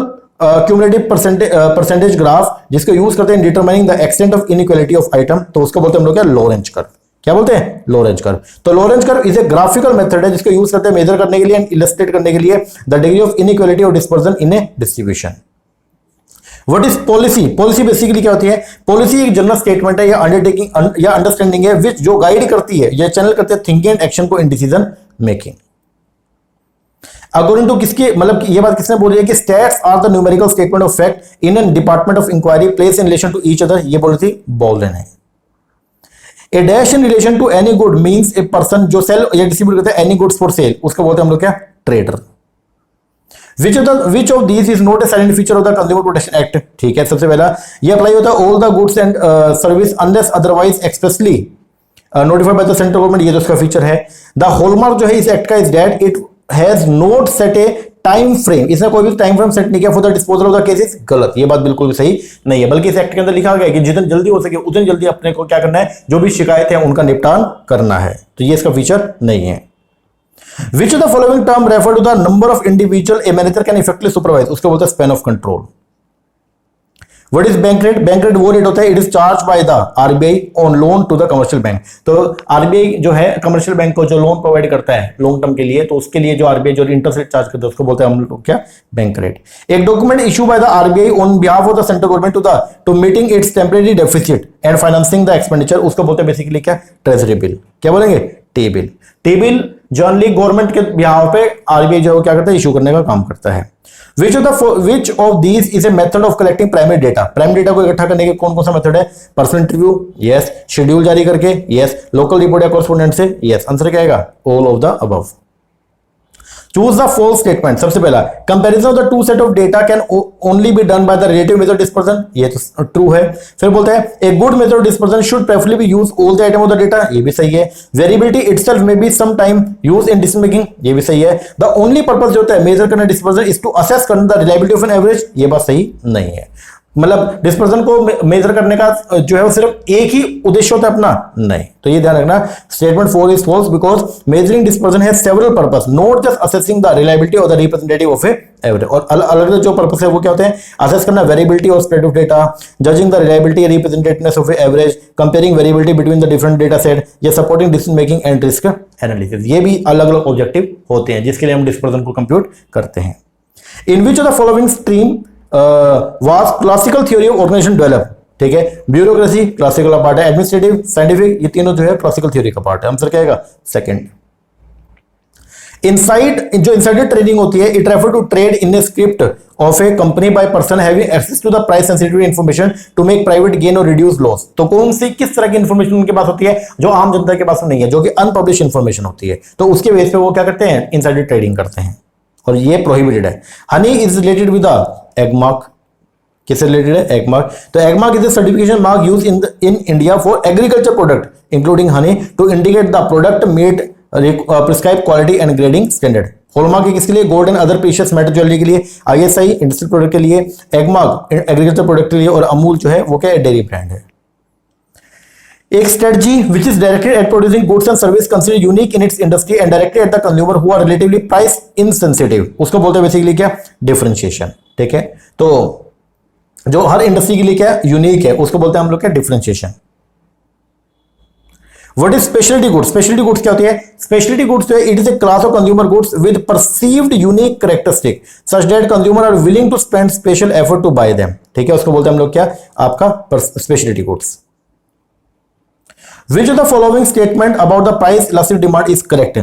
cumulative percentage graph जिसको यूज करते हैं determining the extent of inequality of item. तो उसको बोलते हैं हम लोग क्या? Lorenz curve. क्या बोलते हैं? Lorenz curve. तो Lorenz curve is a graphical method है जिसको यूज करते हैं मेजर करने के लिए एंड इलस्ट्रेट करने के लिए द डिग्री ऑफ इनइक्वालिटी और dispersion in A distribution. What is policy? Policy basically क्या होती है? पॉलिसी एक जनरल स्टेटमेंट है या अंडरटेकिंग या अंडरस्टैंडिंग है विच जो गाइड करती है या चैनल करते हैं थिंकिंग एंड एक्शन को in decision making. According to किसके, मतलब ये बात किसने बोली है कि stats are the numerical statement of fact in an department of inquiry place in relation to each other. ये बोली थी बॉल्डन है। A dash in relation to any good means a person जो सेल या डिस्ट्रीब्यूट करता है एनी गुड्स फॉर सेल, उसको बोलते हैं हम लोग क्या? Trader. Which of these is not a silent feature of the Consumer Protection Act? ठीक है, सबसे पहला ये अप्लाई होता है all the goods and service unless otherwise expressly notified by the central government। ये जो इसका फीचर है। The hallmark जो है इस एक्ट का is that it has not set a time frame. इसने कोई भी टाइम फ्रेम सेट नहीं किया for the disposal of the cases. गलत। ये बात बिल्कुल भी सही नहीं है, बल्कि इस एक्ट के अंदर लिखा गया है कि जितनी जल्दी हो सके उतनी जल्दी अपने को क्या करना है? जो भी शिकायत है उनका निपटान करना है। तो ये इसका फीचर नहीं है। Which of the following term refer to the number of individual a manager can effectively supervise? उसको बोलते हैं span of control। What is bank rate? Bank rate वो रेट होता है, it is charged by the RBI on loan to the commercial bank। तो RBI जो है commercial bank को जो लोन प्रोवाइड करता है लॉन्ग टर्म के लिए, तो उसके लिए जो RBI जो इंटरेस्ट रेट चार्ज करता है उसको बोलते हैं हम लोग क्या? Bank rate. एक document issue by the RBI on behalf of the central government to meeting its temporary deficit and financing the expenditure, उसको बोलते हैं बेसिकली क्या? Treasury bill. क्या बोलेंगे? T bill. T bill generally government के behalf पे RBI जो क्या करता है? इशू करने का काम करता है। Which of these is a method of collecting primary data? Primary data को इकट्ठा करने के कौन कौन सा मेथड है? Personal interview, yes. शेड्यूल जारी करके, यस। लोकल रिपोर्ट या कॉरेस्पोंडेंट से, यस। आंसर क्या आएगा? All of the above. Choose the false statement. सबसे पहला, comparison of the two set of data can only be done by the relative method dispersion. ये तो ट्रू है। फिर बोलता है a good method of dispersion should preferably be use all the item of the data. ये भी सही है। Variability itself may be some time use in decision making. ये भी सही है। द ओनली पर्पस जो होता है मेजर करना डिस्पर्सन इज टू असेस करना the reliability of an average. ये बात सही नहीं है। मतलब डिस्पर्सन को मेजर करने का जो है वो सिर्फ एक ही उद्देश्य होता है अपना? नहीं। तो ये ध्यान रखना, statement 4 is false because measuring dispersion has several purpose, not just assessing the reliability or the representative of a average. और अलग अलग जो पर्पस है वो क्या होते हैं? असेस करना वेरिएबिलिटी और spread of data, judging the reliability or representativeness of a average, comparing variability between the different data set, या supporting decision making and risk analysis. ये भी अलग अलग ऑब्जेक्टिव होते हैं जिसके लिए हम डिस्पर्सन को कंप्यूट करते हैं। In which of the following stream was classical theory of organization develop? ठीक है, ब्यूरोक्रेसी क्लासिकल का पार्ट है, एडमिनिस्ट्रेटिव, साइंटिफिक, ये तीनों जो है क्लासिकल थ्योरी का पार्ट है। आंसर क्या आएगा? सेकंड। इनसाइड, जो इनसाइडर ट्रेडिंग होती है, it refer to trade in a script of a company by person having access to the price sensitive information to make private gain or reduce loss. तो कौन सी किस तरह की इंफॉर्मेशन उनके पास होती है जो आम जनता के पास नहीं है, जो कि अनपब्लिश इंफॉर्मेशन होती है, तो उसके बेस पे वो क्या करते हैं? इनसाइडर ट्रेडिंग करते हैं, और ये प्रोहिबिटेड है। Honey is related with the Agmark. किससे रिलेटेड है? एग मार्क। तो Agmark is the certification mark used in India for agriculture product including honey to indicate the product meet prescribe quality and grading standard. Hallmark किसके लिए? Gold and other precious metal jewellery के लिए, ISI industrial product के लिए, egg mark agriculture product के लिए, और अमूल जो है वो क्या है? डेयरी ब्रांड है। एक strategy which is directed at producing goods and service consider unique in its industry and directed at the consumer who are relatively price insensitive, उसको बोलते हैं बेसिकली क्या, डिफरेंशिएशन। ठीक है, तो जो हर इंडस्ट्री के लिए क्या यूनिक है उसको बोलते हैं हम लोग क्या, differentiation. What is speciality goods? Speciality goods क्या होती है? स्पेशलिटी गुड्स जो है it is a class of consumer goods with perceived unique characteristic such that consumer are willing to spend special effort to buy them. ठीक है, उसको बोलते हैं हम लोग क्या, आपका speciality goods. Which of the following statement about the price elastic demand is correct?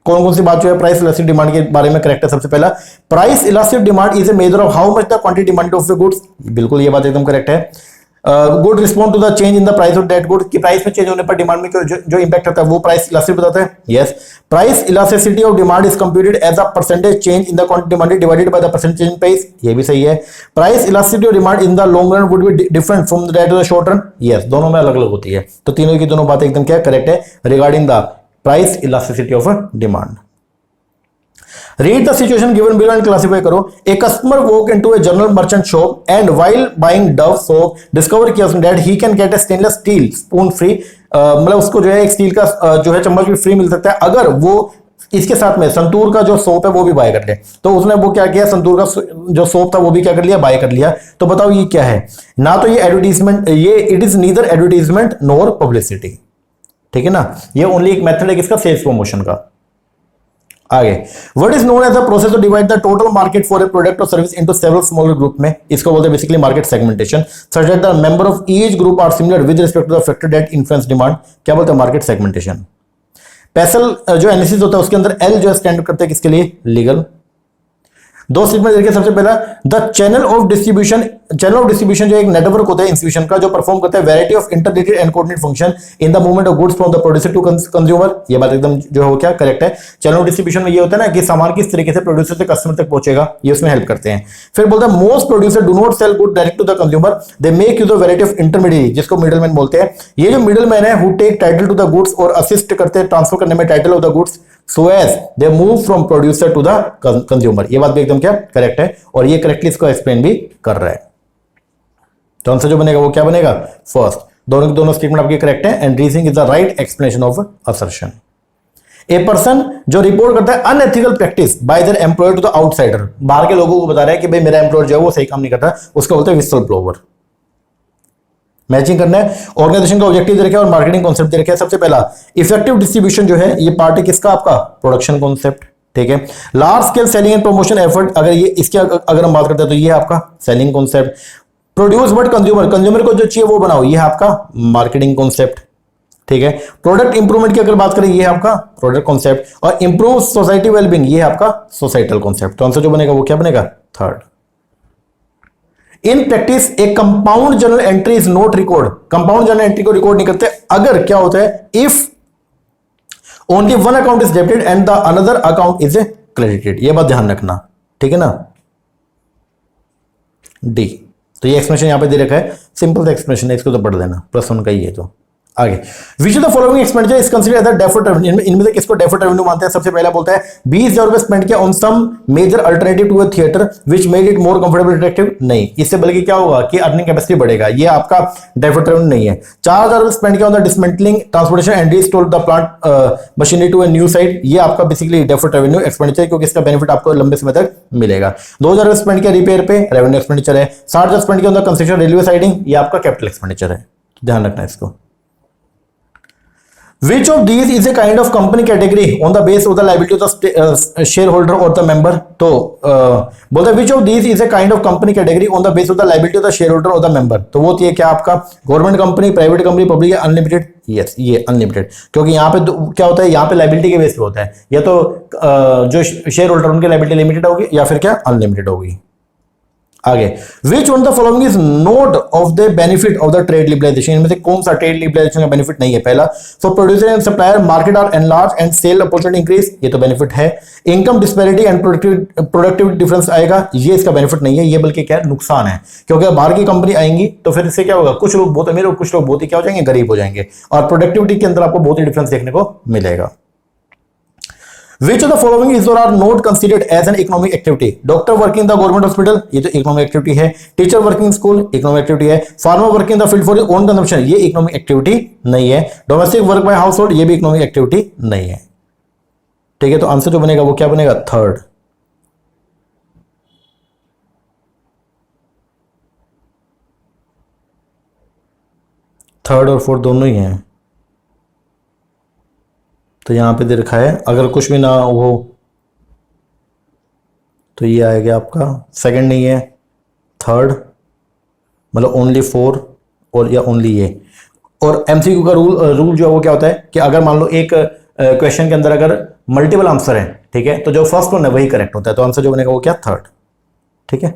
कौन कौन सी बात जो है प्राइस इलास्टिक डिमांड के बारे में करेक्ट है? सबसे पहला, price elastic demand is a measure of how much the quantity demand of the goods. बिल्कुल ये बात एकदम करेक्ट है। Good respond to the change in the price of that good, की प्राइस में चेंज होने पर डिमांड में जो इंपैक्ट होता है वो प्राइस इलास्टिक बताता है। Yes, price elasticity of demand is computed as a percentage change in the quantity demanded divided by the percentage change in price, ये भी सही है। Price elasticity of demand in the long run would be different from that of the short run. Yes, दोनों में अलग अलग होती है, तो तीनों की दोनों बातें एकदम क्या करेक्ट है regarding the price elasticity of demand. Read the situation given below and classify करो। A customer walk into a general merchant shop and while buying Dove soap discover किया उसने that he can get a stainless steel spoon free, मतलब उसको जो है एक steel का जो है चम्मच भी फ्री मिल सकता है अगर वो इसके साथ में संतूर का जो सोप है वो भी बाय कर ले। तो उसने वो क्या किया, संतूर का जो सोप था वो भी क्या कर लिया, बाय कर लिया। तो बताओ ये क्या है? ना तो ये एडवर्टीजमेंट, ये it is neither advertisement nor publicity. ठीक है ना, ये ओनली एक मेथड है किसका, सेल्स प्रमोशन का। आगे, what is known as the process to divide the total market for a product or service into several smaller group में, इसको बोलते हैं basically market segmentation such that the member of each group are similar with respect to the factor that influence demand, क्या बोलते हैं, market segmentation. पेसल जो analysis होता है उसके अंदर एल जो स्टैंड करते हैं किसके लिए, लीगल। दो स्टेटमेंट देखिए, सबसे पहला the channel of distribution, channel of distribution जो एक नेटवर्क होता है इंस्टीट्यूशन का जो परफॉर्म करता है variety of interdicted and coordinate function in the movement of goods from the producer to consumer, ये बात एकदम जो है वो क्या करेक्ट है। चैनल ऑफ डिस्ट्रीब्यूशन में ये होता है ना कि सामान किस तरीके से प्रोड्यूसर से कस्टमर तक पहुंचेगा, ये उसमें हेल्प करते हैं। फिर बोलता है most producer do not sell good direct to the consumer, they make use of variety of intermediate, जिसको मिडलमैन बोलते हैं। ये जो मिडलमैन है who take title to the goods और असिस्ट करते हैं ट्रांसफर करने में title of the goods so as they move from producer to the consumer, ये बात भी एकदम क्या करेक्ट है और ये करेक्टली इसको एक्सप्लेन भी कर रहा है। तो आंसर जो बनेगा वो क्या बनेगा, फर्स्ट। दोनों की दोनों स्टेटमेंट आपकी करेक्ट है and reasoning is the right explanation of assertion. A person जो रिपोर्ट करता है unethical practice by their employer to the outsider, बाहर के लोगों को बता रहा है कि भाई मेरा एम्प्लॉयर जो है वो सही काम नहीं करता, उसको बोलते हैं विसल ब्लोवर। मैचिंग करना है, ऑर्गेनाइजेशन का ऑब्जेक्टिव दे रखा है और मार्केटिंग कॉन्सेप्ट दे रखा है। सबसे पहला इफेक्टिव डिस्ट्रीब्यूशन जो है ये पार्ट है किसका, आपका प्रोडक्शन कॉन्सेप्ट। ठीक है, large scale selling and promotion effort, अगर ये इसके अगर हम बात करते हैं तो ये आपका selling concept. Produce but consumer, consumer को जो चाहिए वो बनाओ, ये आपका मार्केटिंग कॉन्सेप्ट। ठीक है, प्रोडक्ट इंप्रूवमेंट की अगर बात करें ये आपका प्रोडक्ट कॉन्सेप्ट और इंप्रूव सोसाइटी वेलबींग ये आपका सोसाइटल कॉन्सेप्ट। तो आंसर जो बनेगा वो क्या बनेगा, third. In practice A compound journal entry is not record, compound journal entry को रिकॉर्ड नहीं करते अगर क्या होता है, if only one account is debited and the another account is credited, ये बात ध्यान रखना। ठीक है ना, डी। तो ये एक्सप्लेनेशन यहां पे दे रखा है, सिंपल सा एक्सप्लेनेशन है, इसको तो पढ़ देना, प्लस वन का ही है। तो आगे, which of the following expenditure is considered as deferred revenue, इनमें से किसको डेफर्ड रेवेन्यू मानते हैं? सबसे पहला बोलता है 20,000 रुपए स्पेंड किया on some major alternative to a theatre which made it more comfortable attractive, नहीं, इससे बल्कि क्या होगा कि अर्निंग कैपेसिटी बढ़ेगा, ये आपका डेफर्ड रेवेन्यू नहीं है। 4,000 रुपए स्पेंड किया on the dismantling transportation and restore the plant machinery to a new site, ये आपका बेसिकली डेफर्ड रेवेन्यू एक्सपेंडिचर, क्योंकि इसका बेनिफिट आपको लंबे समय तक मिलेगा। 2,000 रुपए स्पेंड किया रिपेयर पे, रेवेन्यू एक्सपेंडिचर है। 60,000 स्पेंड किया on the construction railway siding, ये आपका कैपिटल एक्सपेंडिचर है, ध्यान रखना इसको। Which of these is a kind of company category on the base of the liability of the shareholder or the member? तो बोलते हैं which of these is a kind of company category on the base of the liability of the shareholder or the member? तो वो ये क्या आपका government company, private company, public या unlimited? Yes, ये अनलिमिटेड, क्योंकि यहाँ पे क्या होता है, यहाँ पे लाइबिलिटी के बेस पे होता है, या तो जो शेयर होल्डर उनकी लाइबिलिटी लिमिटेड होगी या फिर क्या अनलिमिटेड होगी। आगे, which one the following is not of the benefit of the trade liberalisation, इनमें से कौन सा ट्रेड लिबरलाइजेशन का बेनिफिट नहीं है? पहला, for producer and supplier market are enlarge and sell opportunity increase, ये तो बेनिफिट है। Income disparity and productivity difference आएगा, ये इसका बेनिफिट नहीं है, ये बल्कि क्या नुकसान है, क्योंकि बाहर की कंपनी आएंगी तो फिर इससे क्या होगा, कुछ लोग बहुत अमीर और कुछ लोग बहुत ही क्या हो जाएंगे, गरीब हो जाएंगे, और प्रोडक्टिविटी के अंदर आपको बहुत ही डिफरेंस देखने को मिलेगा। Which of the following is or are not considered as an economic activity? Doctor working in the government hospital, ये तो economic activity है. Teacher working in school, economic activity है. Farmer working in the field for his own consumption, ये economic activity नहीं है. Domestic work by household, ये भी economic activity नहीं है. ठीक है, तो आंसर जो बनेगा वो क्या बनेगा? थर्ड. थर्ड और फोर्थ दोनों ही हैं. तो यहां पे दे रखा है अगर कुछ भी ना हो तो ये आएगा आपका सेकंड नहीं है, थर्ड, मतलब ओनली 4 और या ओनली ये. और एमसीक्यू का रूल जो है वो क्या होता है कि अगर मान लो एक क्वेश्चन के अंदर अगर मल्टीपल आंसर है, ठीक है, तो जो फर्स्ट वन है वही करेक्ट होता है. तो आंसर जो बनेगा वो क्या? थर्ड. ठीक है.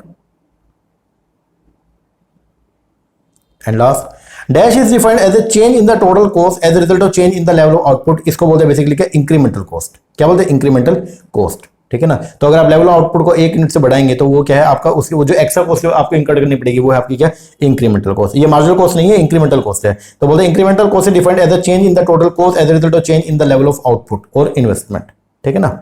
And last, dash is defined as a change in the total cost as a result of change in the level of output. इसको बोलते हैं बेसिकली क्या? Incremental cost. क्या बोलते हैं? Incremental cost. ठीक है ना. तो अगर आप लेवल ऑफ आउटपुट को 1 यूनिट से बढ़ाएंगे तो वो क्या है आपका, उसकी वो जो एक्स्ट्रा कॉस्ट आपको इंकर करनी पड़ेगी वो है आपकी क्या? Incremental cost. ये मार्जिनल कॉस्ट नहीं है, इंक्रीमेंटल कॉस्ट है. तो बोलते हैं incremental cost is defined as a change in the total cost as a result of change in the level of output और इन्वेस्टमेंट. ठीक है ना.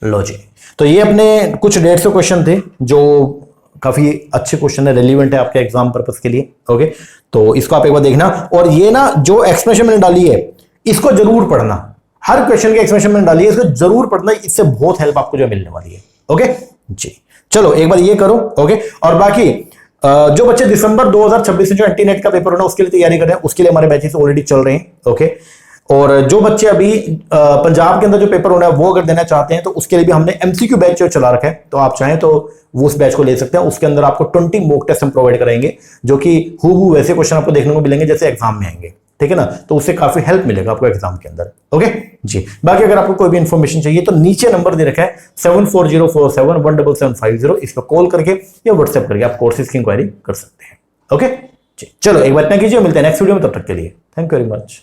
लो जी, तो ये अपने कुछ 150 क्वेश्चन थे जो काफी अच्छे क्वेश्चन है, रेलिवेंट है आपके एग्जाम पर्पस के लिए. ओके, तो इसको आप एक बार देखना. और ये ना जो एक्सप्रेशन मैंने डाली है इसको जरूर पढ़ना. हर क्वेश्चन के एक्सप्रेशन मैंने डाली है, इसको जरूर पढ़ना. इससे बहुत हेल्प आपको जो मिलने वाली है. ओके जी, चलो एक बार ये करो. ओके, और बाकी जो बच्चे दिसंबर 2026 में जो एंटीनेट का पेपर होना उसके लिए तैयारी कर रहे हैं, उसके लिए हमारे बैचेस ऑलरेडी चल रहे हैं. ओके, और जो बच्चे अभी पंजाब के अंदर जो पेपर होना है वो अगर देना चाहते हैं तो उसके लिए भी हमने एमसीक्यू बैच जो चला रखा है, तो आप चाहें तो वो उस बैच को ले सकते हैं. उसके अंदर आपको 20 मॉक टेस्ट हम प्रोवाइड कराएंगे जो कि हूबहू वैसे क्वेश्चन आपको देखने को मिलेंगे जैसे एग्जाम में आएंगे. ठीक है ना. तो उससे काफी हेल्प मिलेगा आपको एग्जाम के अंदर. ओके जी, बाकी अगर आपको कोई भी इंफॉर्मेशन चाहिए तो नीचे नंबर दे रखा है 7404717750. इस पर कॉल करके या व्हाट्सएप करके आप कोर्सेज की इंक्वायरी कर सकते हैं. ओके जी, चलो एक बार इतना कीजिए, मिलते हैं नेक्स्ट वीडियो में. तब तक के लिए थैंक यू वेरी मच.